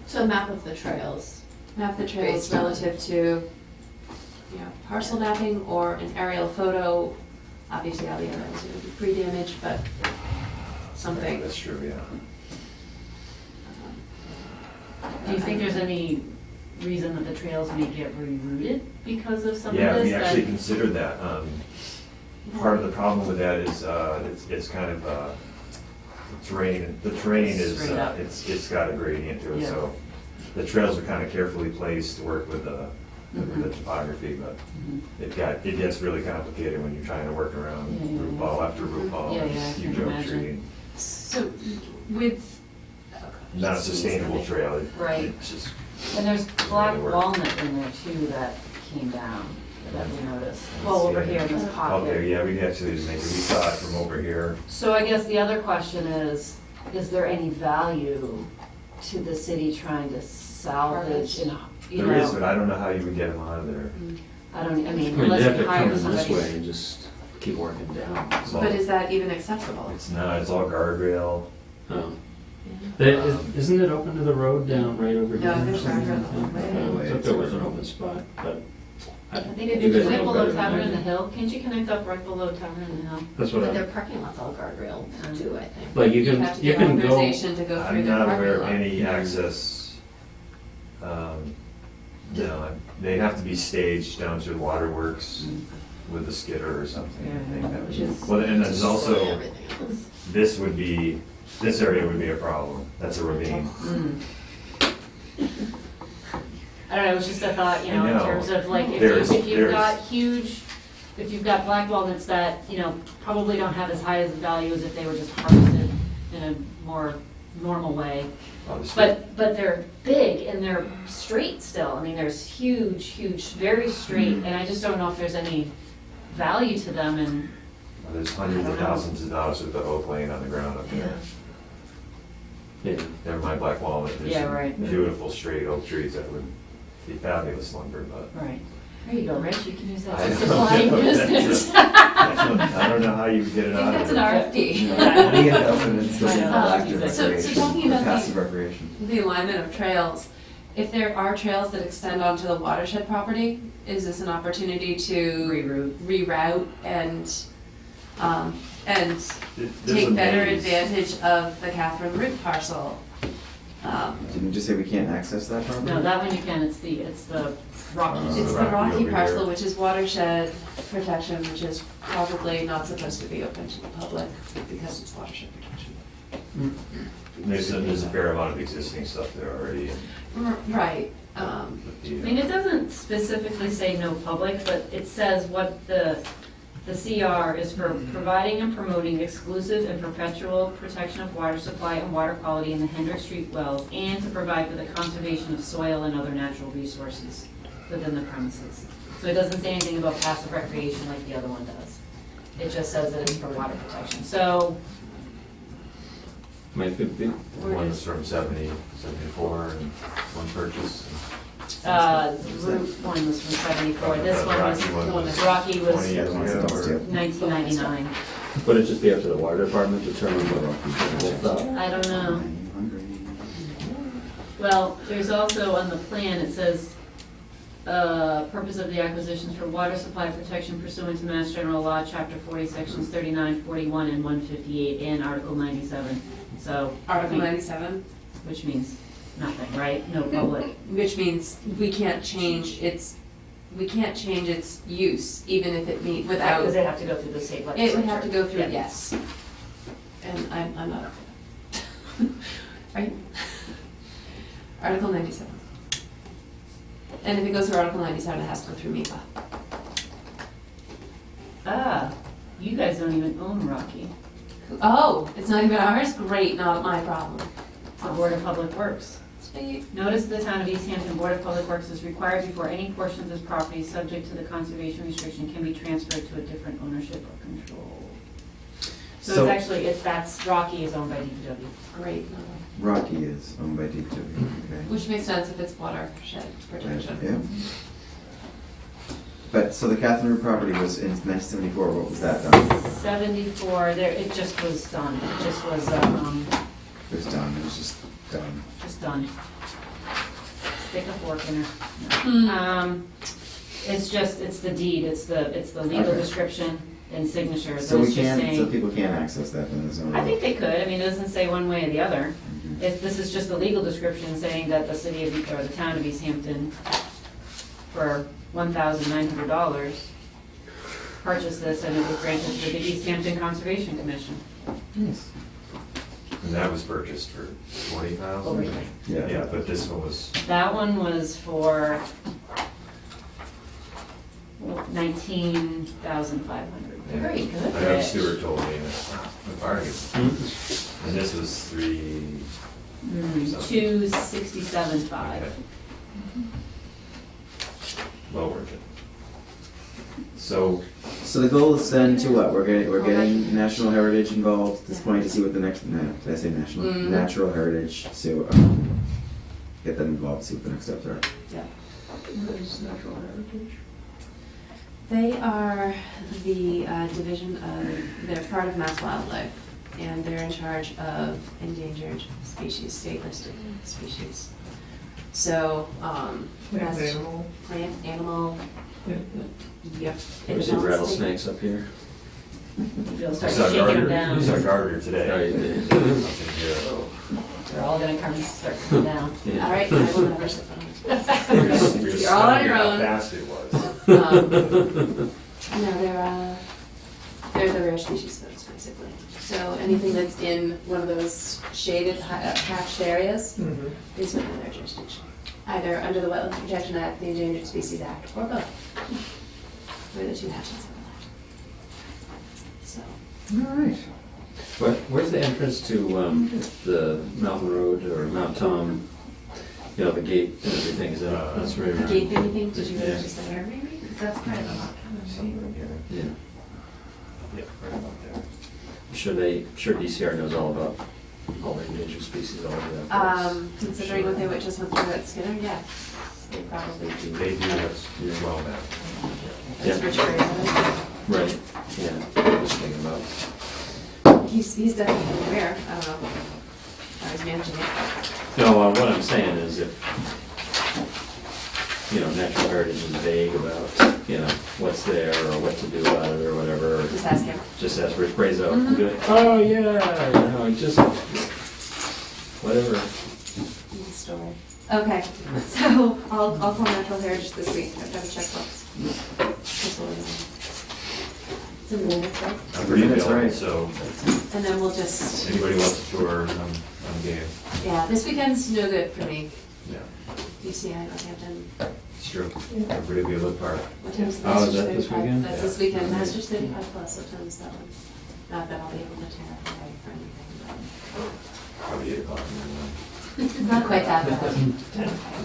So a map of the trails. Map the trails Based on- relative to, you know, parcel mapping or an aerial photo. Obviously, all the aerials are gonna be pre-damaged, but something. That's true, yeah. Do you think there's any reason that the trails may get rerouted because of some of this? Yeah, we actually that- considered that. Part of the problem with that is, it's kind of, terrain, the terrain is, Straight up. it's got a gradient to it, Yeah. so the trails are kind of carefully placed to work with the Mhm. topography, but Mhm. it gets really complicated when you're trying to work around Yeah, yeah, root yeah. ball after root ball, Yeah, and yeah, I huge can oak imagine. tree. So with. Not a sustainable trail. Right. It's just, And there's black work. walnut in there too that came down, that we noticed. Well, over here in this pocket. okay, yeah, we actually didn't make it, we saw it from over here. So I guess the other question is there any value to the city trying to salvage and, you know? There is, but I don't know how you would get them out of there. I mean, I mean, unless they have you to come hire in this somebody. way and just keep working down. Well, But is that even accessible? It's not, it's all guardrail. Oh. Isn't it open to the road down right over here? No, there's somewhere? guardrail way Yeah, away. I thought there was an open spot, but. I think you it's guys right know below better than Tavern I in the do. Hill. Can't you connect up right below Tavern in the Hill? That's what But their I, parking lot's all guardrail too, I think. but you have to you get can go, authorization to go through I'm the not parking aware of lot. any access, no, they'd have to be staged down to the waterworks with a skidder or something. I think that would Which be- is- Well, and there's also, Everything else. this area would be a problem. That's a ravine. I don't know, it was just a thought, you know, I in know. terms of like, There's- if you've there's- got if you've got black walnuts that, you know, probably don't have as high as a value as if they were just harvested in a more normal way. Obviously. But they're big and they're straight still. I mean, there's huge, very straight, and I just don't know if there's any value to them and, There's hundreds I of don't know. thousands of dollars worth of oak laying on the ground up there. yeah. Never mind black walnut. There's Yeah, some right. beautiful straight oak trees that would be fabulous lumber, but. right. There you go, Rich, you can use that I to know. supply your business. I don't know how you would get it I out think of that's an there. RFP. How do you get it open and still I be know. active So recreation, talking about passive the- recreation? The alignment of trails, if there are trails that extend onto the watershed property, is this an opportunity to reroute and There's take a better maze. advantage of the Catherine Root parcel? Didn't you just say we can't access that property? No, that one you can, it's the Rockies. It's the Rocky Rocky over parcel, here. which is watershed protection, which is probably not supposed to be open to the public because it's watershed protection. There's a fair amount of existing stuff there already. Right, but I the, mean, it doesn't specifically say no public, but it says what the CR is for providing and promoting exclusive and perpetual protection of water supply and water quality in the Hendrick Street wells, and to provide for the conservation of soil and other natural resources within the premises. So it doesn't say anything about passive recreation like the other one does. It just says that it's for water protection. So, Might be, one's from 70, 74, and one purchase. Route one was from 74, this one was, Rocky one was Rocky was 20 years ago, or- 1999. would it just be up to the water department to determine what, I don't know. I'm hungry. Well, there's also on the plan, it says, purpose of the acquisitions for water supply protection pursuant to Mass General Law, Chapter 40, Sections 39, 41, and 158, and Article 97. So, Article 97, which means nothing, right? No public. which means we can't change its use, even if it meet, without, Because they have to go through the state it legislature. would have to go through, Yeah. yes. And I'm not up for that. Right? Article 97. And if it goes through Article 97, it has to go through MEPA. Ah, you guys don't even own Rocky. Oh, it's not even ours? Great, not my problem. It's the Board of Public Works. Sweet. Notice the town of Easthampton Board of Public Works is required before any portion of this property subject to the conservation restriction can be transferred to a different ownership or control. So So- it's actually, that's Rocky is owned by DPW. Great. Rocky is owned by DPW, okay. Which makes sense if it's watershed protection. Yeah. But, so the Catherine Road property was in 1974, what was that done? 74, there, it just was done. It just was, It was done, it was just done. just done. Stick a fork in her. Hmm. It's just, it's the deed, it's the legal Okay. description and signature. So we it's just can't, so saying- people can't access that, then there's no. I think they could, I mean, it doesn't say one way or the other. Mhm. If this is just a legal description saying that the city of, or the town of Easthampton, for $1,900, purchased this and it was granted to the Easthampton Conservation Commission. Yes. And that was purchased for 40,000? Yeah. Yeah, but this one was, That one was for 19,500. Very good. I know Stuart told me a bargain. And this was 3, something. 267.5. Okay. Well worth it. So, So the goal is then to what? We're getting National Heritage involved at this point to see what the next, no, did I say national? Mhm. Natural Heritage, so, get them involved, see what the next steps are. Yeah. What is natural heritage? They are the division of, they're part of Mass Wildlife, and they're in charge of endangered species, state listed species. So, Plant, that's- animal? Plant, animal, yep. Ever see rattlesnakes up here? You'll I start saw shaking them Gardner, down. I saw Gardner today. Oh, you did? Up in here. They're all gonna come, start coming down. All right, I will never sit on We were it. You're all on your stunned own. How fast it was. No, they're the rare species folks, basically. So anything that's in one of those shaded, hatched areas is within their jurisdiction. Either under the Wetland Protection Act, the Endangered Species Act, or both. We're the two hatches of the So, All right. Where's the entrance to the Mountain Road or Mount Tom? You know, the gate and everything, is that, that's right around? gate anything, did you Yeah. notice there maybe? Because that's part of the lot Somewhere here. Yeah. Yeah, right about there. I'm sure DCR knows all about all the endangered species all over that place. Considering what they just went through at Skinner, yeah, they probably do. They do this well now. That's Yeah. Rich Fraser. Right, yeah, I was thinking about. He's definitely aware, I don't know, how he's managing it. No, what I'm saying is if, you know, natural heritage is vague about, you know, what's there or what to do about it or whatever. Just ask him. Just ask Rich Brazo. Mhm. Be like, oh, yeah, you know, just, whatever. Good story. Okay, so I'll call Natural Heritage this week, I have to have a checkbox. Just so we know. It's in the minutes, right? I'm pretty That's available, right. so And then we'll just, anybody wants a tour, I'm game. yeah, this weekend's no good for me. Yeah, UCI, Northampton, it's true. Everybody will be able to park. what time's the Oh, is Masters that this 35? weekend? That's this weekend, Masters 35 plus, what time is that one? Not that I'll be able to tear up the night for anything, Probably 8 o'clock in the morning. but it's not quite that bad.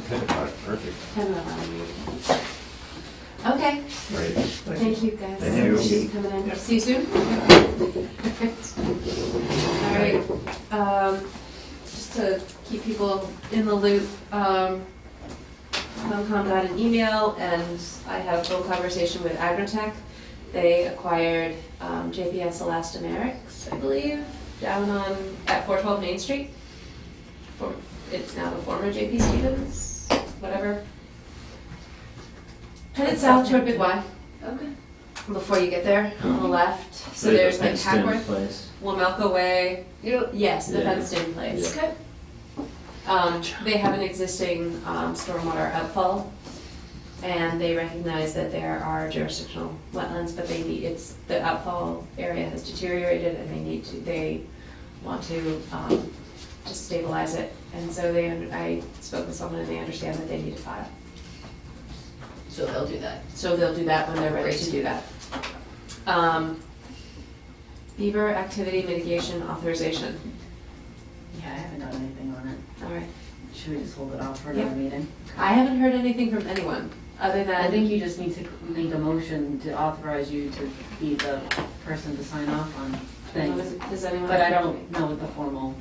10 o'clock, perfect. 10 or 11 maybe. Okay, Right. thank you guys. Thank you. Appreciate you coming in. See you soon. All right, just to keep people in the loop, Comcom got an email and I had a full conversation with Agrotech. They acquired JPS Elastomerics, I believe, down at 412 Main Street. It's now the former JP Stevens, whatever. Headed south toward Big Y. Okay. Before you get there, on the left, so They have a there's like fenced-in Hackworth, place. Wamelka Way, yes, the Yeah. fenced-in place. Yeah. Good. They have an existing stormwater outfall, and they recognize that there are jurisdictional wetlands, but the outfall area has deteriorated, and they want to just stabilize it. And so I spoke with someone, and they understand that they need to file. So they'll do that. So they'll do that when they're ready to do that. Beaver activity mitigation authorization. Yeah, I haven't done anything on it. All right. Should we just hold it off for another Yeah. meeting? I haven't heard anything from anyone, other than. I think you just need to make a motion to authorize you to be the person to sign off on things. Does anyone? But I don't know what the formal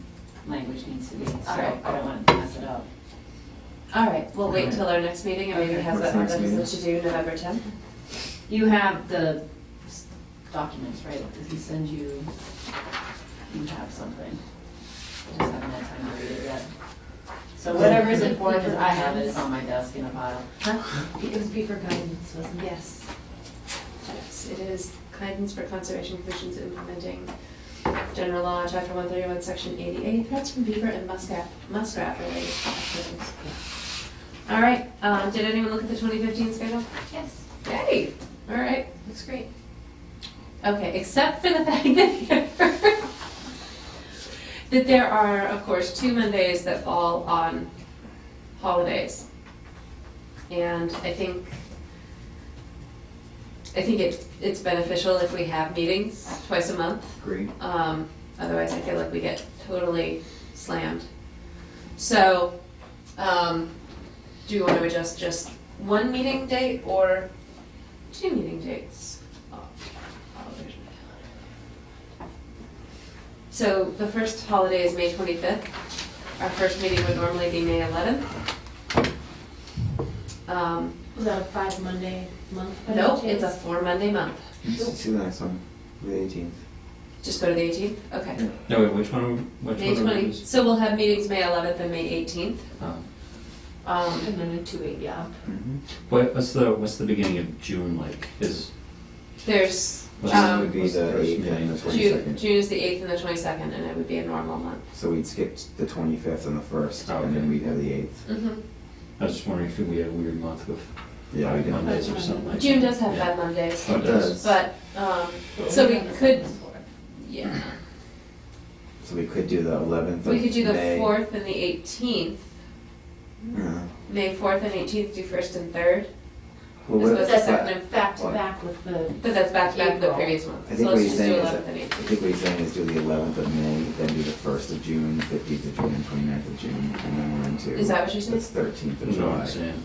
language needs to be, so Alright. I don't want to mess it up. All right, we'll wait until our next meeting, and maybe Okay. have What's that the next on meeting? to do November 10th. You have the documents, right? Did he send you, you have something? I just haven't had time to read it yet. So whatever is important, because I have it, it's on my desk in a pile. It was Beaver guidance, wasn't it? Yes. Yes, it is guidance for conservation commissions implementing general law, chapter 131, section 88, threats from beaver and muskrat related activities. All right, did anyone look at the 2015 schedule? Yes, Yay, all right. looks great. Okay, except for the fact that there are, of course, 2 Mondays that fall on holidays. And I think it's beneficial if we have meetings twice a month. Great. Otherwise, I feel like we get totally slammed. So, do you want to adjust just 1 meeting date or 2 meeting dates? Oh, there's my calendar. So the first holiday is May 25th. Our first meeting would normally be May 11th. Is that a 5 Monday month? by Nope, any it's a chance? 4 Monday month. See the next one, the 18th. Just go to the 18th? Okay. No, wait, which one? May 20, so we'll have meetings May 11th and May 18th. And then a 2-8, yeah. Mm-hmm. What's the beginning of June like? There's, What's June would be what's the first 8th meeting? and the June 22nd. is the 8th and the 22nd, and it would be a normal month. So we'd skip the 25th and the 1st, Oh, and then okay. we'd have the 8th. Mm-hmm. I was just wondering if we had a weird month with Yeah, we five did. Mondays or something like that. June does have Yeah. 5 Mondays, Oh, it does. but, so we could, yeah, So we could do the 11th of we could do the May. 4th and the 18th. Yeah. May 4th and 18th, do 1st and 3rd. Well, Is what what if, the I second, Back to back with the, but that's back to back the April. previous month. think So what let's he's just do saying is 11th that, and I 18th. think what he's saying is do the 11th of May, then do the 1st of June, 15th of June, and 29th of June, and then we're into. Is that what you're saying? That's 13th of You know what I'm July. saying?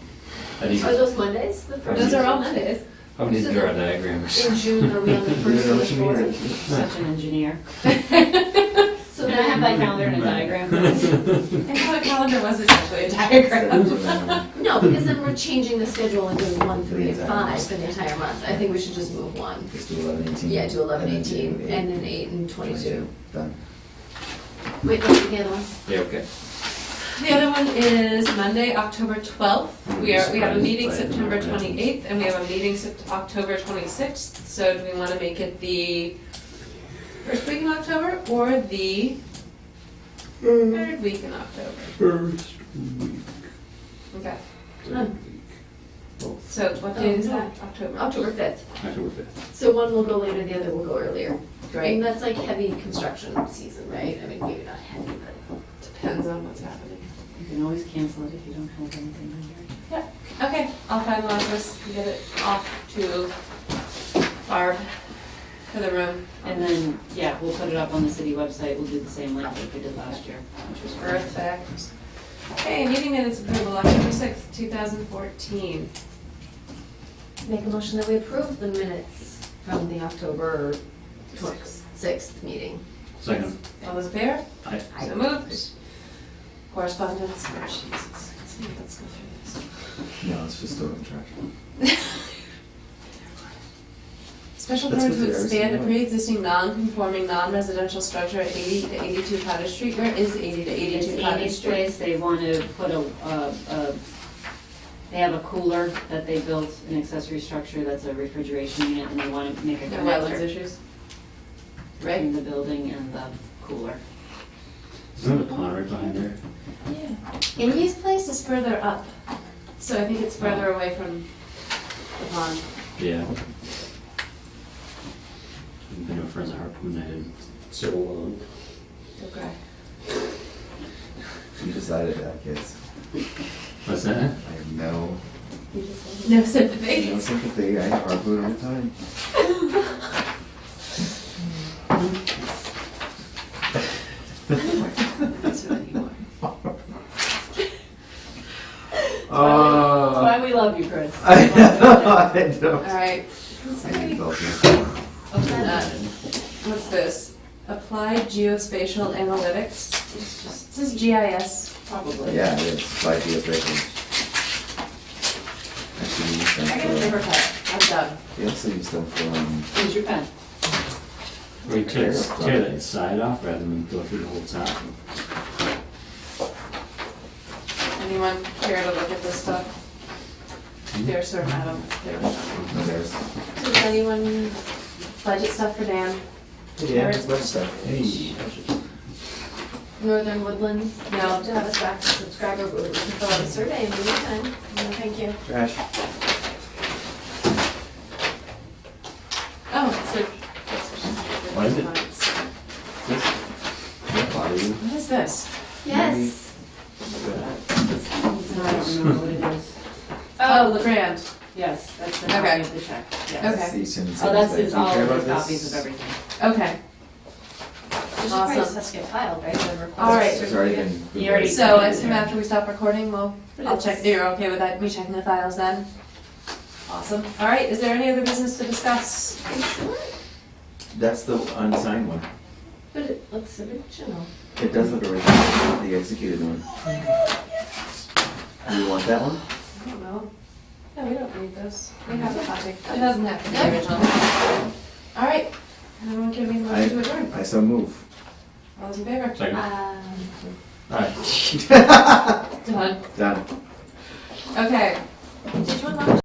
I think are those Mondays? The first? Those are all Mondays. I would need to draw a diagram or In something. June, are we on the You first know or what the you mean? fourth? Such an engineer. So Can I have my then, calendar and a diagram? I thought a calendar was essentially a diagram. no, because then we're changing the schedule and doing 1, 3, and Exactly. 5 for the entire month. I think we should just move 1. Just do 11, 18. Yeah, do 11, and then 18, do and then 8 and 22. Done. Wait, what's the other one? Yeah, okay. The other one is Monday, October 12th. We have a Surprised meeting by September the number of 28th, and we have a meeting October 26th. So do we want to make it the first week in October or the 3rd week in October? First week. Okay. Third So what date is that? October. October 5th. October 5th. So one will go later, the other will go earlier. Great. And that's like heavy construction season, right? I mean, maybe not heavy, but. Depends on what's happening. You can always cancel it if you don't have anything on here. Okay, I'll finalize this and get it off to Barb for the room. And then, yeah, we'll put it up on the city website, we'll do the same like we did last year, which was great. Perfect. Okay, meeting minutes approval, October 6th, 2014. Make a motion that we approve the minutes from the October 6th meeting. Second. All those in favor? Aye. So moved. Correspondence, oh Jesus. Let's go through this. No, it's just throwing trash. Special That's permit what to the expand a RC pre-existing non-conforming, non-residential structure at 80 to 82 Cottage Street. Where is 80 to It's 82 Cottage Amy's Street? place, they want to put they have a cooler that they built, an accessory structure that's a refrigeration unit, and they want to make a No wetlands connector issues? between the building and the cooler. Isn't there a pond right behind there? Yeah. Amy's place is further up, so I think it's further away from the pond. Yeah. I've been to a friend's harpoon night in so long. Okay. You decided that, kids. What's that? I have no No sympathy. no sympathy. I have hardwood all the time. That's what you want. That's why we love you, Chris. I don't. All right. I need those. What's this? Applied Geospatial Analytics. This is GIS, probably. Yeah, it's 5 geospatial. Actually, I got a paper cut. I've done. We also use them from, Here's your pen. We tear the side off rather than go through the whole top. Anyone care to look at this stuff? There, sir, madam. There. no, there's, Does anyone budget stuff for Dan? yeah, it's much stuff. Hey. Northern Woodlands? No, to have us back to subscriber, but we can fill out a survey in the meantime. No, thank you. Trash. Oh, so. What is it? What is this? Yes. I don't remember what it is. Oh, LeGrand. Yes, that's the Okay. copy of the check, yes. Okay. Oh, that's his, all Care of about his copies this? of everything. Okay. It should probably Awesome. just have to get filed, right? The request. All right. It's already been. You already- So, anytime after we stop recording, I'll But check, it's- you're okay with that, me checking the files then? Awesome. All right, is there any other business to discuss? Are you sure? That's the unsigned one. But it looks original. It does look original, the executed one. Do you want that one? I don't know. No, we don't need this. We have a copy. It doesn't have to be original. All right. Everyone give me the motion to adjourn. I so move. All those in favor? Second. Done. Done. Okay. Did you unlock